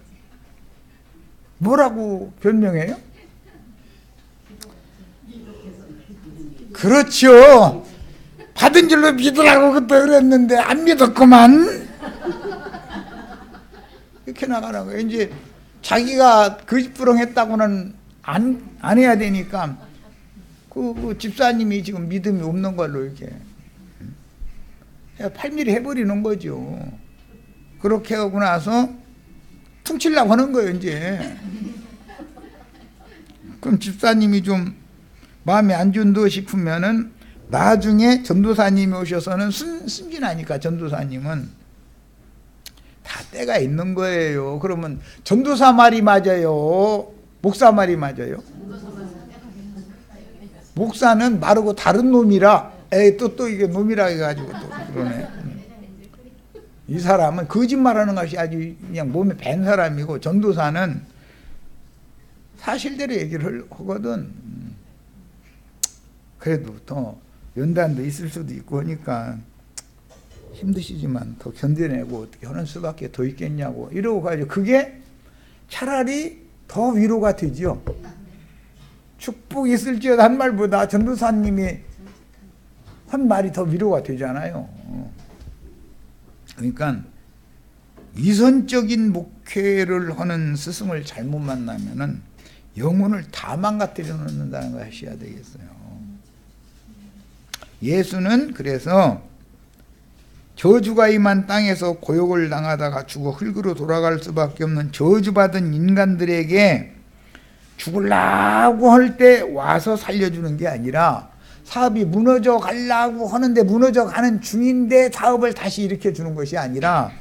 뭐라고 변명해요? 그렇죠. 받은 줄로 믿으라고 그때 그랬는데 안 믿었구만. 이렇게 나가는 거예요. 이제 자기가 거짓부렁했다고는 안 해야 되니까 그 집사님이 지금 믿음이 없는 걸로 이렇게 팔밀이 해버리는 거죠. 그렇게 하고 나서 퉁치려고 하는 거예요, 이제. 그럼 집사님이 좀 마음에 안 든다 싶으면은 나중에 전도사님이 오셔서는 순진하니까 전도사님은 다 때가 있는 거예요. 그러면 전도사 말이 맞아요? 목사 말이 맞아요? 목사는 마르고 다른 놈이라 또 이게 놈이라 해가지고 또 그러네. 이 사람은 거짓말하는 것이 아주 그냥 몸에 밴 사람이고 전도사는 사실대로 얘기를 하거든. 그래도 더 연단도 있을 수도 있고 하니까 힘드시지만 더 견뎌내고 어떻게 하는 수밖에 더 있겠냐고 이러고 가지고 그게 차라리 더 위로가 되죠. 축복이 있을지어다 한 말보다 전도사님이 한 말이 더 위로가 되잖아요. 그러니까 위선적인 목회를 하는 스승을 잘못 만나면은 영혼을 다 망가뜨려 놓는다는 걸 하셔야 되겠어요. 예수는 그래서 저주가 임한 땅에서 고욕을 당하다가 죽어 흙으로 돌아갈 수밖에 없는 저주받은 인간들에게 죽으려고 할 때 와서 살려주는 게 아니라, 사업이 무너져 가려고 하는데 무너져 가는 중인데 사업을 다시 일으켜 주는 것이 아니라,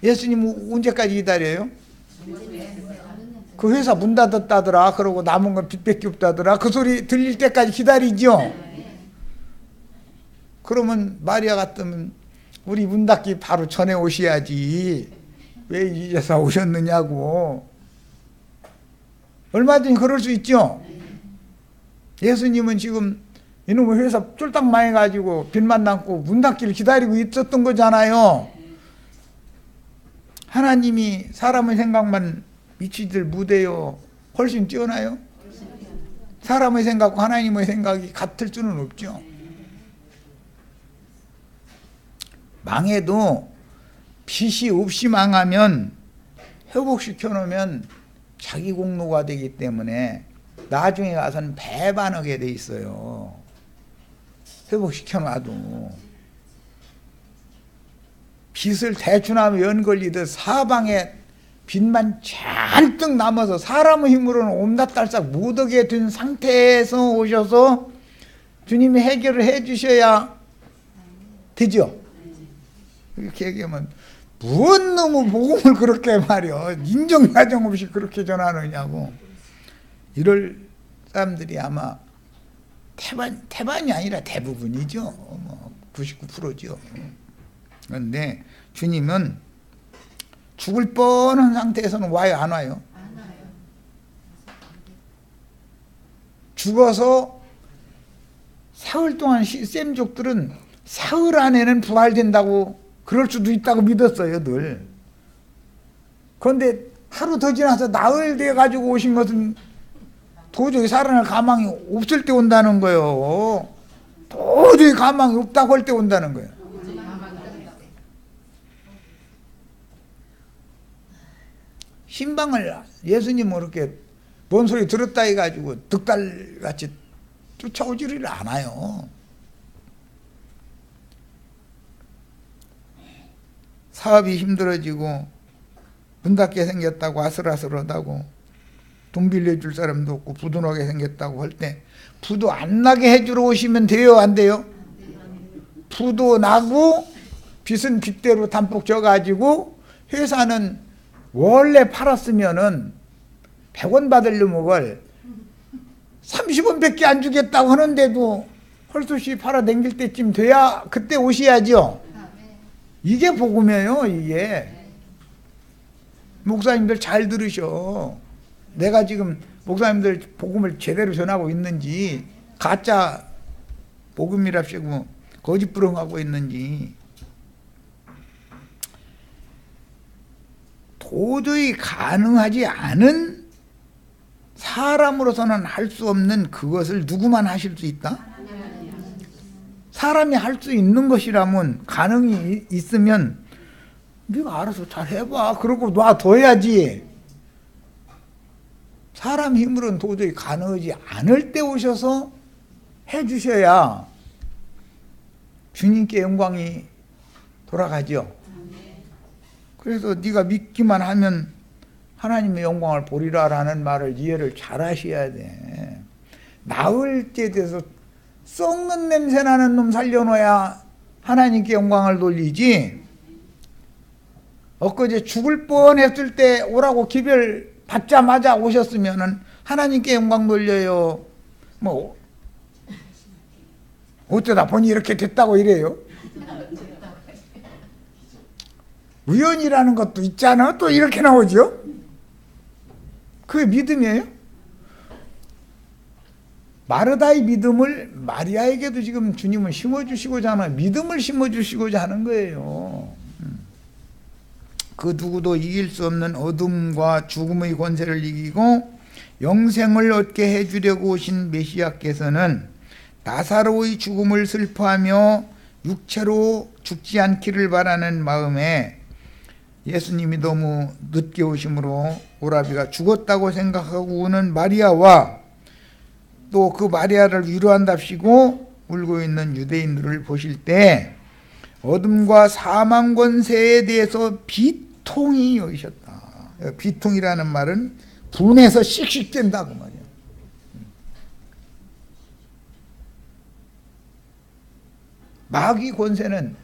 예수님 언제까지 기다려요? 그 회사 문 닫았다더라, 그러고 남은 건 빚밖에 없다더라, 그 소리 들릴 때까지 기다리죠. 그러면 마리아 같으면 우리 문 닫기 바로 전에 오셔야지 왜 이제서 오셨느냐고 얼마든지 그럴 수 있죠. 예수님은 지금 이놈의 회사 쫄딱 망해가지고 빚만 남고 문 닫기를 기다리고 있었던 거잖아요. 하나님이 사람의 생각만 미치들 못해요. 훨씬 뛰어나요? 사람의 생각과 하나님의 생각이 같을 수는 없죠. 망해도 빚이 없이 망하면 회복시켜 놓으면 자기 공로가 되기 때문에 나중에 가서는 배반하게 돼 있어요. 회복시켜 놔도. 빚을 대충하면 연 걸리듯 사방에 빚만 잔뜩 남아서 사람의 힘으로는 옴닥달싹 못하게 된 상태에서 오셔서 주님이 해결을 해 주셔야 되죠. 이렇게 얘기하면 무슨 놈의 복음을 그렇게 말이야 인정사정 없이 그렇게 전하느냐고 이럴 사람들이 아마 태반이 아니라 대부분이죠. 99%죠. 그런데 주님은 죽을 뻔한 상태에서는 와요, 안 와요? 죽어서 사흘 동안 셈족들은 사흘 안에는 부활된다고 그럴 수도 있다고 믿었어요, 늘. 그런데 하루 더 지나서 나흘 돼가지고 오신 것은 도저히 살아날 가망이 없을 때 온다는 거예요. 도저히 가망이 없다고 할 때 온다는 거예요. 신방을 예수님은 그렇게 뭔 소리 들었다 해가지고 득달같이 쫓아오지를 않아요. 사업이 힘들어지고 문 닫게 생겼다고 아슬아슬하다고 돈 빌려줄 사람도 없고 부도 나게 생겼다고 할 때 부도 안 나게 해주러 오시면 돼요, 안 돼요? 부도 나고 빚은 빚대로 담뿍 져가지고 회사는 원래 팔았으면은 100원 받으려면 걸 30원밖에 안 주겠다고 하는데도 헐수시 팔아 댕길 때쯤 돼야 그때 오셔야죠. 이게 복음이에요. 이게 목사님들 잘 들으셔. 내가 지금 목사님들 복음을 제대로 전하고 있는지 가짜 복음이랍시고 거짓 부렁하고 있는지 도저히 가능하지 않은 사람으로서는 할 수 없는 그것을 누구만 하실 수 있다? 사람이 할 수 있는 것이라면 가능이 있으면 네가 알아서 잘 해봐. 그러고 놔둬야지. 사람 힘으로는 도저히 가능하지 않을 때 오셔서 해주셔야 주님께 영광이 돌아가죠. 그래서 네가 믿기만 하면 하나님의 영광을 보리라라는 말을 이해를 잘 하셔야 돼. 나을 때 돼서 썩는 냄새 나는 놈 살려놓아야 하나님께 영광을 돌리지. 엊그제 죽을 뻔했을 때 오라고 기별 받자마자 오셨으면은 하나님께 영광 돌려요. 뭐 어쩌다 보니 이렇게 됐다고 이래요. 우연이라는 것도 있잖아. 또 이렇게 나오죠. 그게 믿음이에요. 마르다의 믿음을 마리아에게도 지금 주님은 심어주시고자 하는, 믿음을 심어주시고자 하는 거예요. 그 누구도 이길 수 없는 어둠과 죽음의 권세를 이기고 영생을 얻게 해주려고 오신 메시아께서는 나사로의 죽음을 슬퍼하며 육체로 죽지 않기를 바라는 마음에 예수님이 너무 늦게 오심으로 오라비가 죽었다고 생각하고 우는 마리아와 또 그 마리아를 위로한답시고 울고 있는 유대인들을 보실 때 어둠과 사망 권세에 대해서 비통이 여기셨다. 비통이라는 말은 분해서 씩씩된다고 말이에요. 마귀 권세는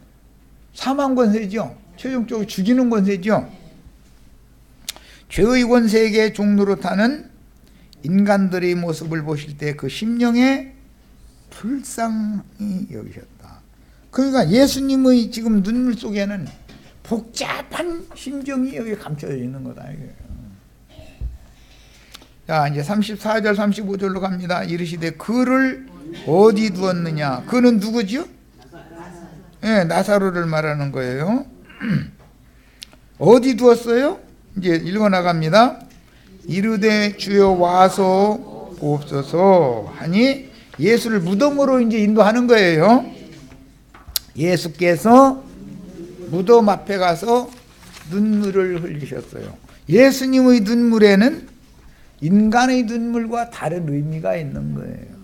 사망 권세죠. 최종적으로 죽이는 권세죠. 죄의 권세에게 종로로 타는 인간들의 모습을 보실 때 그 심령에 불쌍히 여기셨다. 그러니까 예수님의 지금 눈물 속에는 복잡한 심정이 여기 감춰져 있는 거다. 자, 이제 34절 35절로 갑니다. 이르시되 그를 어디 두었느냐. 그는 누구죠? 네, 나사로를 말하는 거예요. 어디 두었어요? 이제 읽어 나갑니다. 이르되 주여 와서 보옵소서 하니 예수를 무덤으로 이제 인도하는 거예요. 예수께서 무덤 앞에 가서 눈물을 흘리셨어요. 예수님의 눈물에는 인간의 눈물과 다른 의미가 있는 거예요.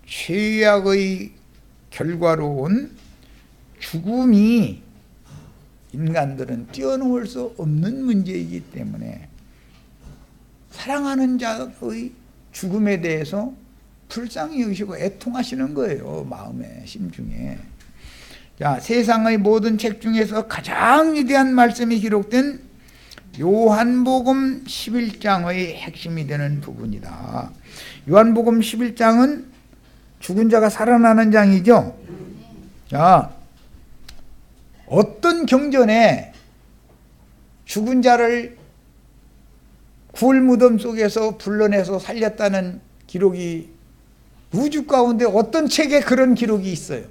죄악의 결과로 온 죽음이 인간들은 뛰어넘을 수 없는 문제이기 때문에 사랑하는 자의 죽음에 대해서 불쌍히 여기시고 애통하시는 거예요. 마음에, 심중에. 자, 세상의 모든 책 중에서 가장 위대한 말씀이 기록된 요한복음 11장의 핵심이 되는 부분이다. 요한복음 11장은 죽은 자가 살아나는 장이죠. 자, 어떤 경전에 죽은 자를 굴 무덤 속에서 불러내서 살렸다는 기록이 우주 가운데 어떤 책에 그런 기록이 있어요?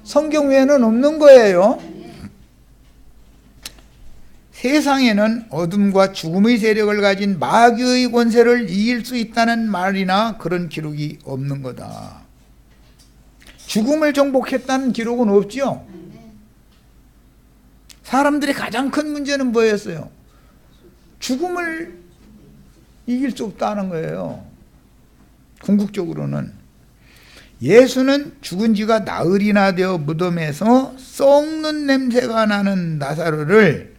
성경 외에는 없는 거예요. 세상에는 어둠과 죽음의 세력을 가진 마귀의 권세를 이길 수 있다는 말이나 그런 기록이 없는 거다. 죽음을 정복했다는 기록은 없죠. 사람들의 가장 큰 문제는 뭐였어요? 죽음을 이길 수 없다는 거예요. 궁극적으로는. 예수는 죽은 지가 나흘이나 되어 무덤에서 썩는 냄새가 나는 나사로를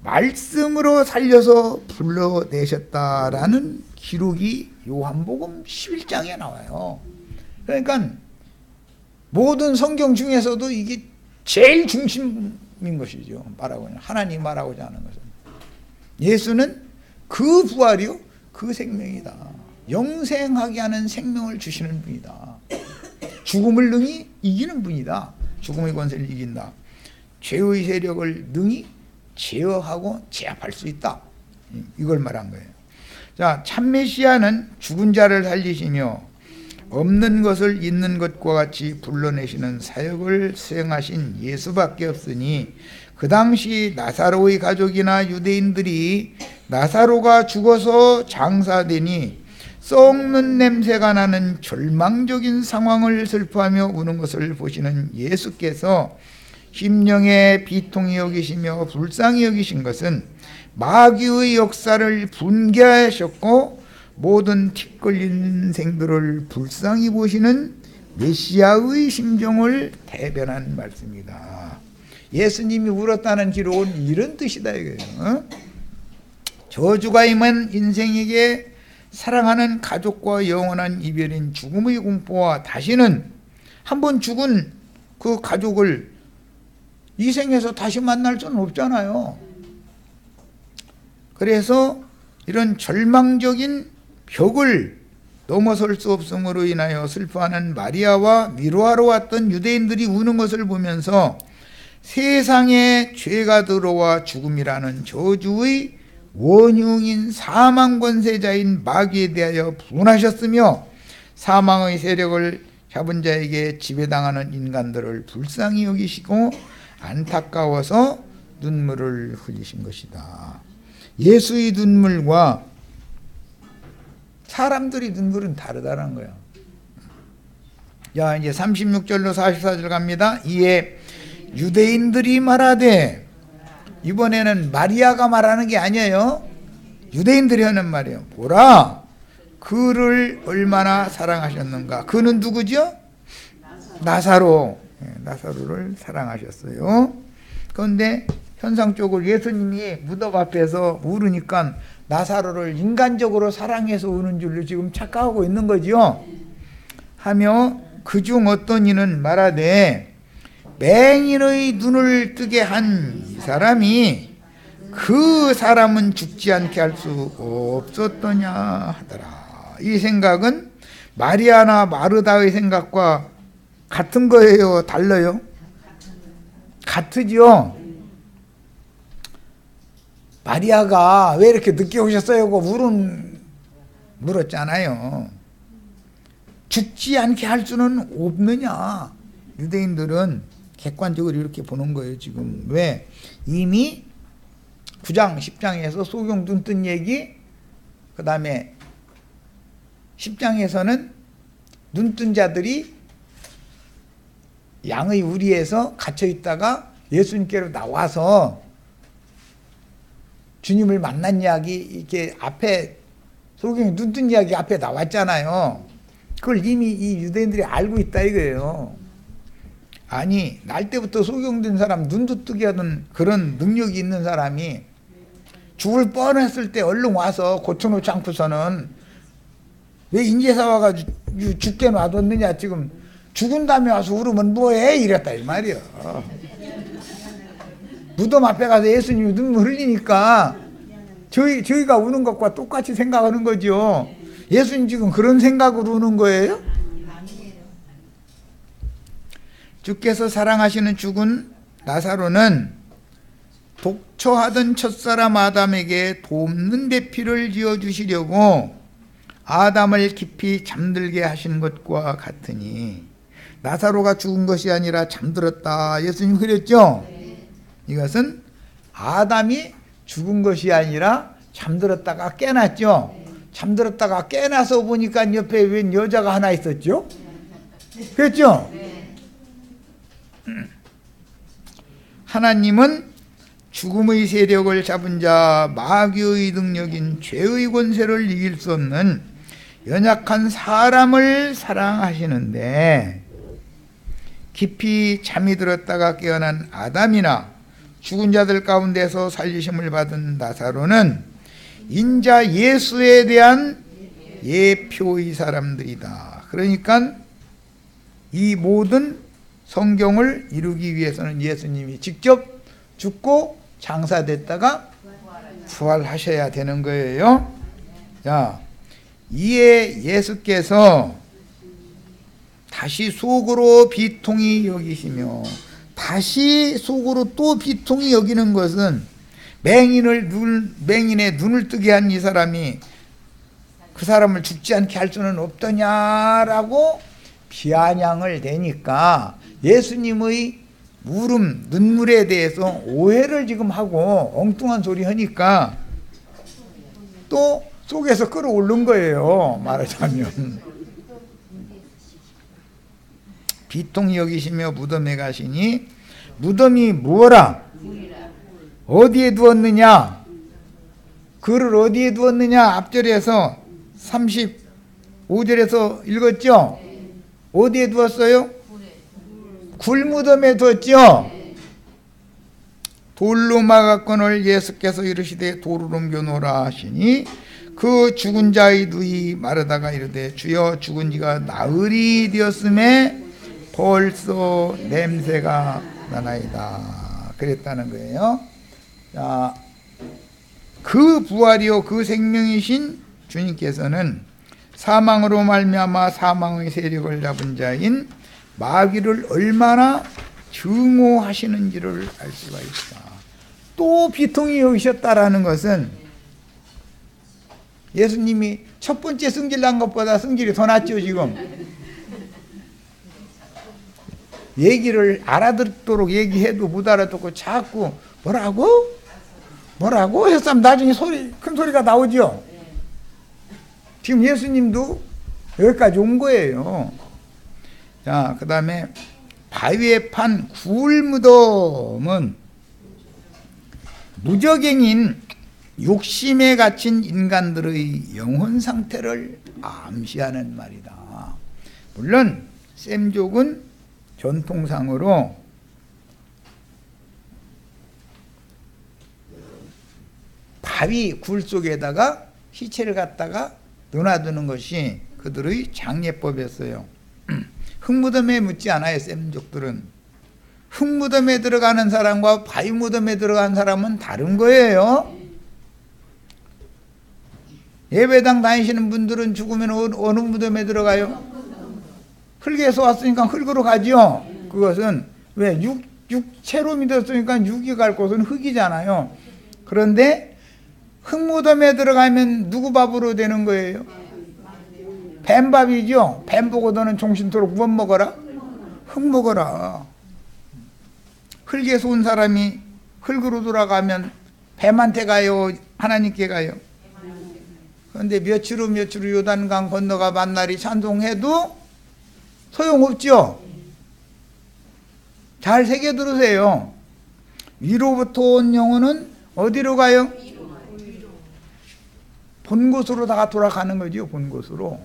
말씀으로 살려서 불러내셨다라는 기록이 요한복음 11장에 나와요. 그러니까 모든 성경 중에서도 이게 제일 중심인 것이죠. 하나님 말하고자 하는 것은. 예수는 그 부활이요, 그 생명이다. 영생하게 하는 생명을 주시는 분이다. 죽음을 능히 이기는 분이다. 죽음의 권세를 이긴다. 죄의 세력을 능히 제어하고 제압할 수 있다. 이걸 말한 거예요. 자, 참 메시아는 죽은 자를 살리시며 없는 것을 있는 것과 같이 불러내시는 사역을 수행하신 예수밖에 없으니 그 당시 나사로의 가족이나 유대인들이 나사로가 죽어서 장사되니 썩는 냄새가 나는 절망적인 상황을 슬퍼하며 우는 것을 보시는 예수께서 심령에 비통히 여기시며 불쌍히 여기신 것은 마귀의 역사를 분개하셨고 모든 틱걸린 생들을 불쌍히 보시는 메시아의 심정을 대변한 말씀이다. 예수님이 울었다는 기록은 이런 뜻이다 이거예요. 저주가 임한 인생에게 사랑하는 가족과 영원한 이별인 죽음의 공포와 다시는 한번 죽은 그 가족을 이 생에서 다시 만날 수는 없잖아요. 그래서 이런 절망적인 벽을 넘어설 수 없음으로 인하여 슬퍼하는 마리아와 위로하러 왔던 유대인들이 우는 것을 보면서 세상에 죄가 들어와 죽음이라는 저주의 원흉인 사망 권세자인 마귀에 대하여 분하셨으며 사망의 세력을 잡은 자에게 지배당하는 인간들을 불쌍히 여기시고 안타까워서 눈물을 흘리신 것이다. 예수의 눈물과 사람들의 눈물은 다르다는 거예요. 자, 이제 36절로 44절 갑니다. 이에 유대인들이 말하되, 이번에는 마리아가 말하는 게 아니에요. 유대인들이 하는 말이에요. 보라, 그를 얼마나 사랑하셨는가. 그는 누구죠? 나사로. 나사로를 사랑하셨어요. 그런데 현상적으로 예수님이 무덤 앞에서 울으니까 나사로를 인간적으로 사랑해서 우는 줄로 지금 착각하고 있는 거죠. 하며 그중 어떤 이는 말하되, 맹인의 눈을 뜨게 한 이 사람이 그 사람은 죽지 않게 할 수 없었더냐 하더라. 이 생각은 마리아나 마르다의 생각과 같은 거예요? 달라요? 같으죠? 마리아가 왜 이렇게 늦게 오셨어요? 물었잖아요. 죽지 않게 할 수는 없느냐. 유대인들은 객관적으로 이렇게 보는 거예요. 지금 왜? 이미 9장 10장에서 소경 눈 뜬 얘기, 그 다음에 10장에서는 눈 뜬 자들이 양의 우리에서 갇혀 있다가 예수님께로 나와서 주님을 만난 이야기, 이렇게 앞에 소경이 눈 뜬 이야기 앞에 나왔잖아요. 그걸 이미 이 유대인들이 알고 있다 이거예요. 아니, 날 때부터 소경된 사람, 눈도 뜨게 하던 그런 능력이 있는 사람이 죽을 뻔했을 때 얼른 와서 고쳐놓지 않고서는 왜 인제사 와가지고 죽게 놔뒀느냐. 지금 죽은 다음에 와서 울으면 뭐해? 이랬다 이 말이야. 무덤 앞에 가서 예수님이 눈물 흘리니까 저희가 우는 것과 똑같이 생각하는 거죠. 예수님 지금 그런 생각으로 우는 거예요? 주께서 사랑하시는 죽은 나사로는 독처하던 첫사람 아담에게 돕는 배필을 지어주시려고 아담을 깊이 잠들게 하신 것과 같으니, 나사로가 죽은 것이 아니라 잠들었다. 예수님 그랬죠? 이것은 아담이 죽은 것이 아니라 잠들었다가 깨났죠. 잠들었다가 깨나서 보니까 옆에 웬 여자가 하나 있었죠? 그랬죠? 하나님은 죽음의 세력을 잡은 자, 마귀의 능력인 죄의 권세를 이길 수 없는 연약한 사람을 사랑하시는데, 깊이 잠이 들었다가 깨어난 아담이나 죽은 자들 가운데서 살리심을 받은 나사로는 인자 예수에 대한 예표의 사람들이다. 그러니까 이 모든 성경을 이루기 위해서는 예수님이 직접 죽고 장사됐다가 부활하셔야 되는 거예요. 자, 이에 예수께서 다시 속으로 비통히 여기시며, 다시 속으로 또 비통히 여기는 것은 맹인의 눈을 뜨게 한 이 사람이 그 사람을 죽지 않게 할 수는 없더냐라고 비아냥을 대니까 예수님의 눈물에 대해서 오해를 지금 하고 엉뚱한 소리 하니까 또 속에서 끌어오른 거예요. 말하자면 비통히 여기시며 무덤에 가시니, 무덤이 뭐라? 어디에 두었느냐? 그를 어디에 두었느냐? 앞절에서 35절에서 읽었죠? 어디에 두었어요? 굴무덤에 두었죠? 돌로 막았거늘 예수께서 이르시되 돌을 옮겨놓으라 하시니, 그 죽은 자의 누이 마르다가 이르되 주여, 죽은 지가 나흘이 되었음에 벌써 냄새가 나나이다. 그랬다는 거예요. 자, 그 부활이요 그 생명이신 주님께서는 사망으로 말미암아 사망의 세력을 잡은 자인 마귀를 얼마나 증오하시는지를 알 수가 있다. 또 비통히 여기셨다라는 것은 예수님이 첫 번째 승질 난 것보다 승질이 더 낫죠. 지금 얘기를 알아듣도록 얘기해도 못 알아듣고 자꾸 뭐라고 했으면 나중에 큰 소리가 나오죠. 지금 예수님도 여기까지 온 거예요. 자, 그 다음에 바위에 판 구울무덤은 무적행인 욕심에 갇힌 인간들의 영혼 상태를 암시하는 말이다. 물론 셈족은 전통상으로 바위 굴 속에다가 시체를 갖다가 넣어두는 것이 그들의 장례법이었어요. 흙무덤에 묻지 않아요. 셈족들은 흙무덤에 들어가는 사람과 바위 무덤에 들어가는 사람은 다른 거예요. 예배당 다니시는 분들은 죽으면 어느 무덤에 들어가요? 흙에서 왔으니까 흙으로 가죠. 그것은 왜? 육체로 믿었으니까 육이 갈 곳은 흙이잖아요. 그런데 흙무덤에 들어가면 누구 밥으로 되는 거예요? 뱀밥이죠. 뱀 보고 너는 종신토록 무엇 먹어라? 흙 먹어라. 흙에서 온 사람이 흙으로 돌아가면 뱀한테 가요? 하나님께 가요? 그런데 며칠 후 요단강 건너가 만날이 찬송해도 소용없죠. 잘 새겨 들으세요. 위로부터 온 영혼은 어디로 가요? 본 곳으로 다 돌아가는 거죠. 본 곳으로.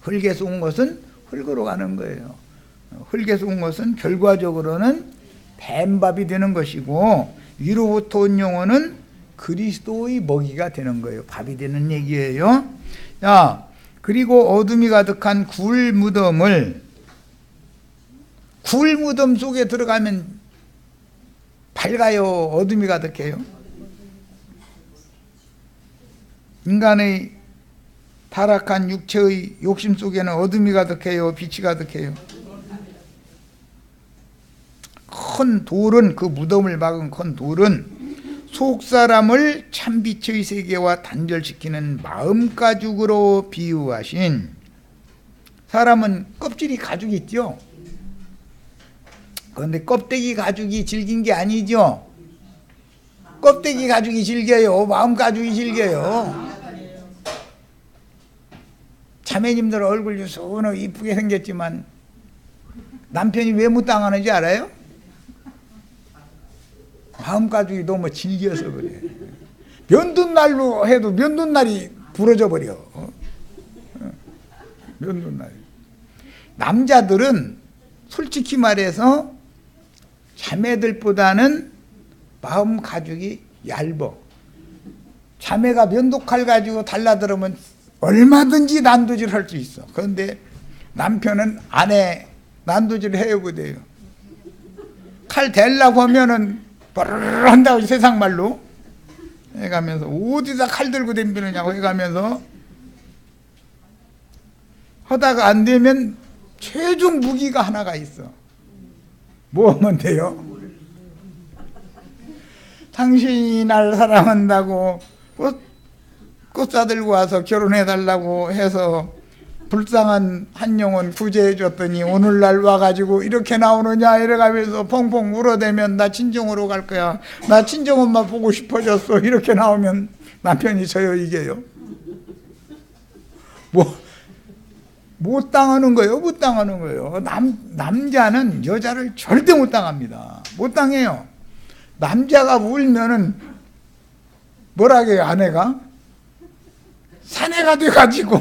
흙에서 온 것은 흙으로 가는 거예요. 흙에서 온 것은 결과적으로는 뱀밥이 되는 것이고, 위로부터 온 영혼은 그리스도의 먹이가 되는 거예요. 밥이 되는 얘기예요. 자, 그리고 어둠이 가득한 굴무덤 속에 들어가면 밝아요? 어둠이 가득해요? 인간의 타락한 육체의 욕심 속에는 어둠이 가득해요? 빛이 가득해요? 큰 돌은, 그 무덤을 막은 큰 돌은 속사람을 참빛의 세계와 단절시키는 마음가죽으로 비유하신, 사람은 껍질이 가죽이 있죠. 그런데 껍데기 가죽이 질긴 게 아니죠. 껍데기 가죽이 질겨요? 마음 가죽이 질겨요? 자매님들 얼굴 유수는 이쁘게 생겼지만 남편이 왜 못 당하는지 알아요? 마음 가죽이 너무 질겨서 그래. 면도날로 해도 면도날이 부러져 버려. 면도날이. 남자들은 솔직히 말해서 자매들보다는 마음 가죽이 얇어. 자매가 면도칼 가지고 달라들으면 얼마든지 난도질 할 수 있어. 그런데 남편은 아내 난도질 해오고 돼요. 칼 대려고 하면은 버르르 한다고 세상 말로 해가면서, 어디다 칼 들고 댕기느냐고 해가면서 하다가 안 되면 최종 무기가 하나가 있어. 뭐 하면 돼요? 당신이 날 사랑한다고 꽃 사들고 와서 결혼해달라고 해서 불쌍한 한 영혼 구제해줬더니 오늘날 와가지고 이렇게 나오느냐 이래가면서 펑펑 울어대면 나 친정으로 갈 거야. 나 친정엄마 보고 싶어졌어. 이렇게 나오면 남편이 저요 이게요? 못 당하는 거예요? 못 당하는 거예요. 남자는 여자를 절대 못 당합니다. 못 당해요. 남자가 울면은 뭐라게요? 아내가? 사내가 돼가지고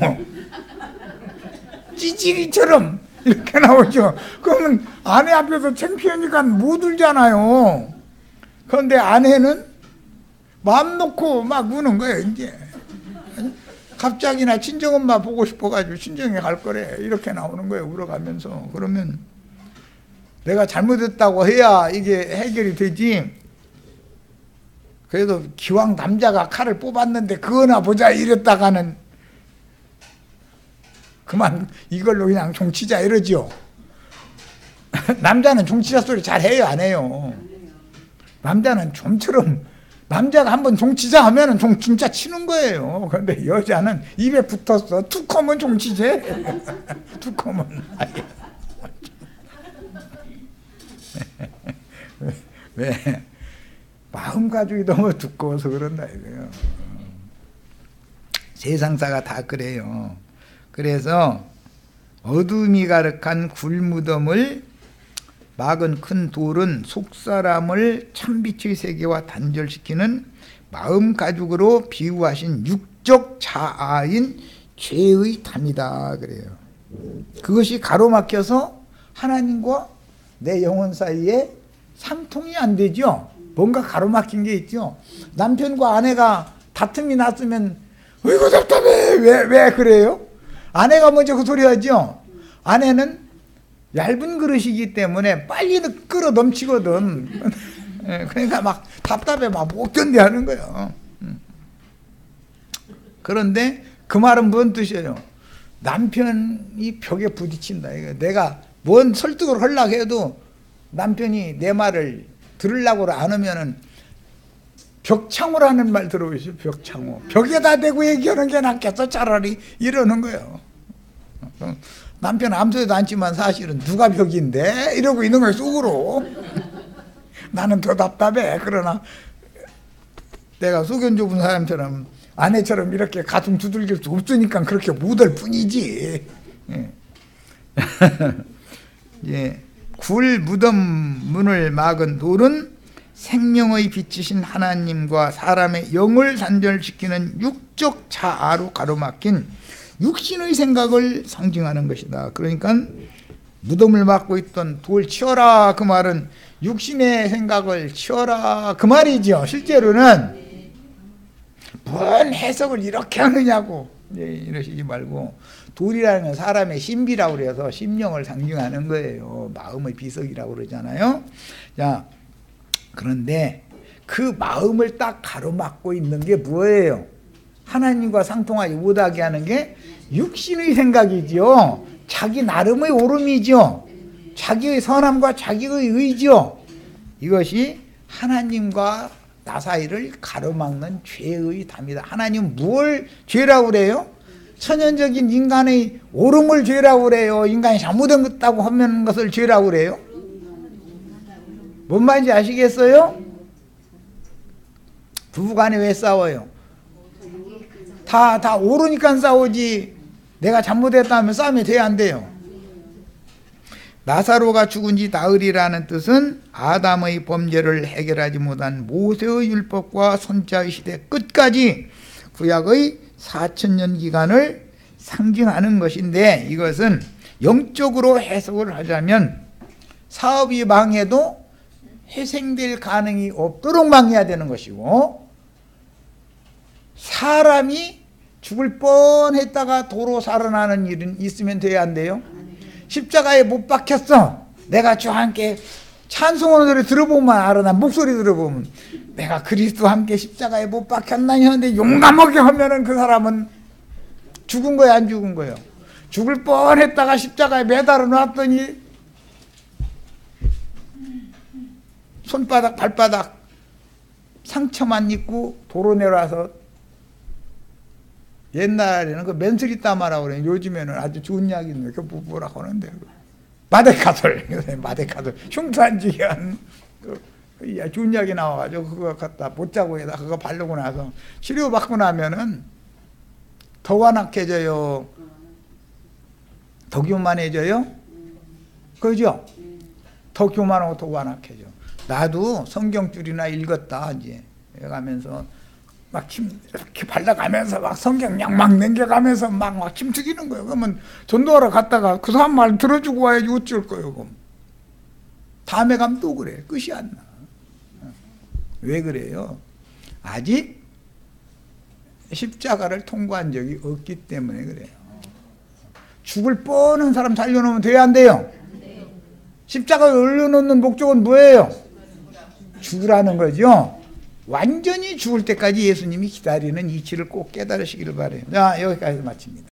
찌질이처럼 이렇게 나오죠. 그러면 아내 앞에서 창피하니까 못 울잖아요. 그런데 아내는 마음 놓고 막 우는 거예요. 이제 갑자기 나 친정엄마 보고 싶어가지고 친정에 갈 거래. 이렇게 나오는 거예요. 울어가면서. 그러면 내가 잘못했다고 해야 이게 해결이 되지. 그래도 기왕 남자가 칼을 뽑았는데 그거나 보자 이랬다가는 그만 이걸로 그냥 종치자 이러죠. 남자는 종치자 소리 잘해요? 안 해요? 남자는 좀처럼, 남자가 한번 종치자 하면은 진짜 치는 거예요. 그런데 여자는 입에 붙었어. 툭 하면 종치제. 툭 하면. 왜? 마음 가죽이 너무 두꺼워서 그런다 이거예요. 세상사가 다 그래요. 그래서 어둠이 가득한 굴무덤을 막은 큰 돌은 속사람을 참빛의 세계와 단절시키는 마음 가죽으로 비유하신 육적 자아인 죄의 담이다 그래요. 그것이 가로막혀서 하나님과 내 영혼 사이에 상통이 안 되죠. 뭔가 가로막힌 게 있죠. 남편과 아내가 다툼이 났으면 어이구 답답해 왜 그래요? 아내가 먼저 그 소리 하죠. 아내는 얇은 그릇이기 때문에 빨리 끓어 넘치거든. 그러니까 막 답답해 막 못 견뎌하는 거예요. 그런데 그 말은 뭔 뜻이에요? 남편이 벽에 부딪힌다. 내가 뭔 설득을 하려고 해도 남편이 내 말을 들으려고 안 하면은 벽창호라는 말 들어보시죠. 벽창호. 벽에다 대고 얘기하는 게 낫겠어 차라리 이러는 거예요. 남편 암소에도 앉지만 사실은 누가 벽인데 이러고 있는 거예요 속으로. 나는 더 답답해. 그러나 내가 소견 좁은 사람처럼 아내처럼 이렇게 가슴 두들길 수 없으니까 그렇게 못할 뿐이지. 예. 굴 무덤 문을 막은 돌은 생명의 빛이신 하나님과 사람의 영을 단절시키는 육적 자아로 가로막힌 육신의 생각을 상징하는 것이다. 그러니까 무덤을 막고 있던 돌 치워라 그 말은 육신의 생각을 치워라 그 말이죠. 실제로는 뭔 해석을 이렇게 하느냐고 이러시지 말고 돌이라는 건 사람의 신비라고 그래서 심령을 상징하는 거예요. 마음의 비석이라고 그러잖아요. 자, 그런데 그 마음을 딱 가로막고 있는 게 뭐예요? 하나님과 상통하지 못하게 하는 게 육신의 생각이죠. 자기 나름의 오름이죠. 자기의 선함과 자기의 의지요. 이것이 하나님과 나 사이를 가로막는 죄의 담이다. 하나님 뭘 죄라고 그래요? 천연적인 인간의 오름을 죄라고 그래요. 인간이 잘못했다고 하면 것을 죄라고 그래요. 뭔 말인지 아시겠어요? 부부간에 왜 싸워요? 다 오르니까 싸우지 내가 잘못했다 하면 싸움이 돼야 안 돼요. 나사로가 죽은 지 나흘이라는 뜻은 아담의 범죄를 해결하지 못한 모세의 율법과 선자의 시대 끝까지 구약의 4000년 기간을 상징하는 것인데 이것은 영적으로 해석을 하자면 사업이 망해도 회생될 가능이 없도록 망해야 되는 것이고 사람이 죽을 뻔했다가 도로 살아나는 일은 있으면 돼야 안 돼요? 십자가에 못 박혔어. 내가 주와 함께 찬송하는 노래 들어보면 알아. 난 목소리 들어보면 내가 그리스도와 함께 십자가에 못 박혔나니 하는데 용감하게 하면은 그 사람은 죽은 거야 안 죽은 거예요? 죽을 뻔했다가 십자가에 매달아 놨더니 손바닥 발바닥 상처만 입고 도로 내려와서 옛날에는 그 맨스리 따마라고 그래요. 요즘에는 아주 좋은 약이 있는데 그 뭐라고 하는데 마데카솔 마데카솔 흉터안지기한 좋은 약이 나와가지고 그거 갖다 못자국에다 그거 바르고 나서 치료받고 나면은 더 완악해져요. 더 교만해져요. 그죠? 더 교만하고 더 완악해져. 나도 성경줄이나 읽었다 이제 가면서 막 침 이렇게 발라가면서 막 성경약 막 남겨가면서 막 침튀기는 거예요. 그러면 전도하러 갔다가 그 사람 말 들어주고 와야지 어쩔 거예요. 그럼 다음에 가면 또 그래. 끝이 안 나. 왜 그래요? 아직 십자가를 통과한 적이 없기 때문에 그래요. 죽을 뻔한 사람 살려놓으면 돼야 안 돼요? 십자가를 올려놓는 목적은 뭐예요? 죽으라는 거죠. 완전히 죽을 때까지 예수님이 기다리는 이치를 꼭 깨달으시기를 바라요. 자, 여기까지 마칩니다.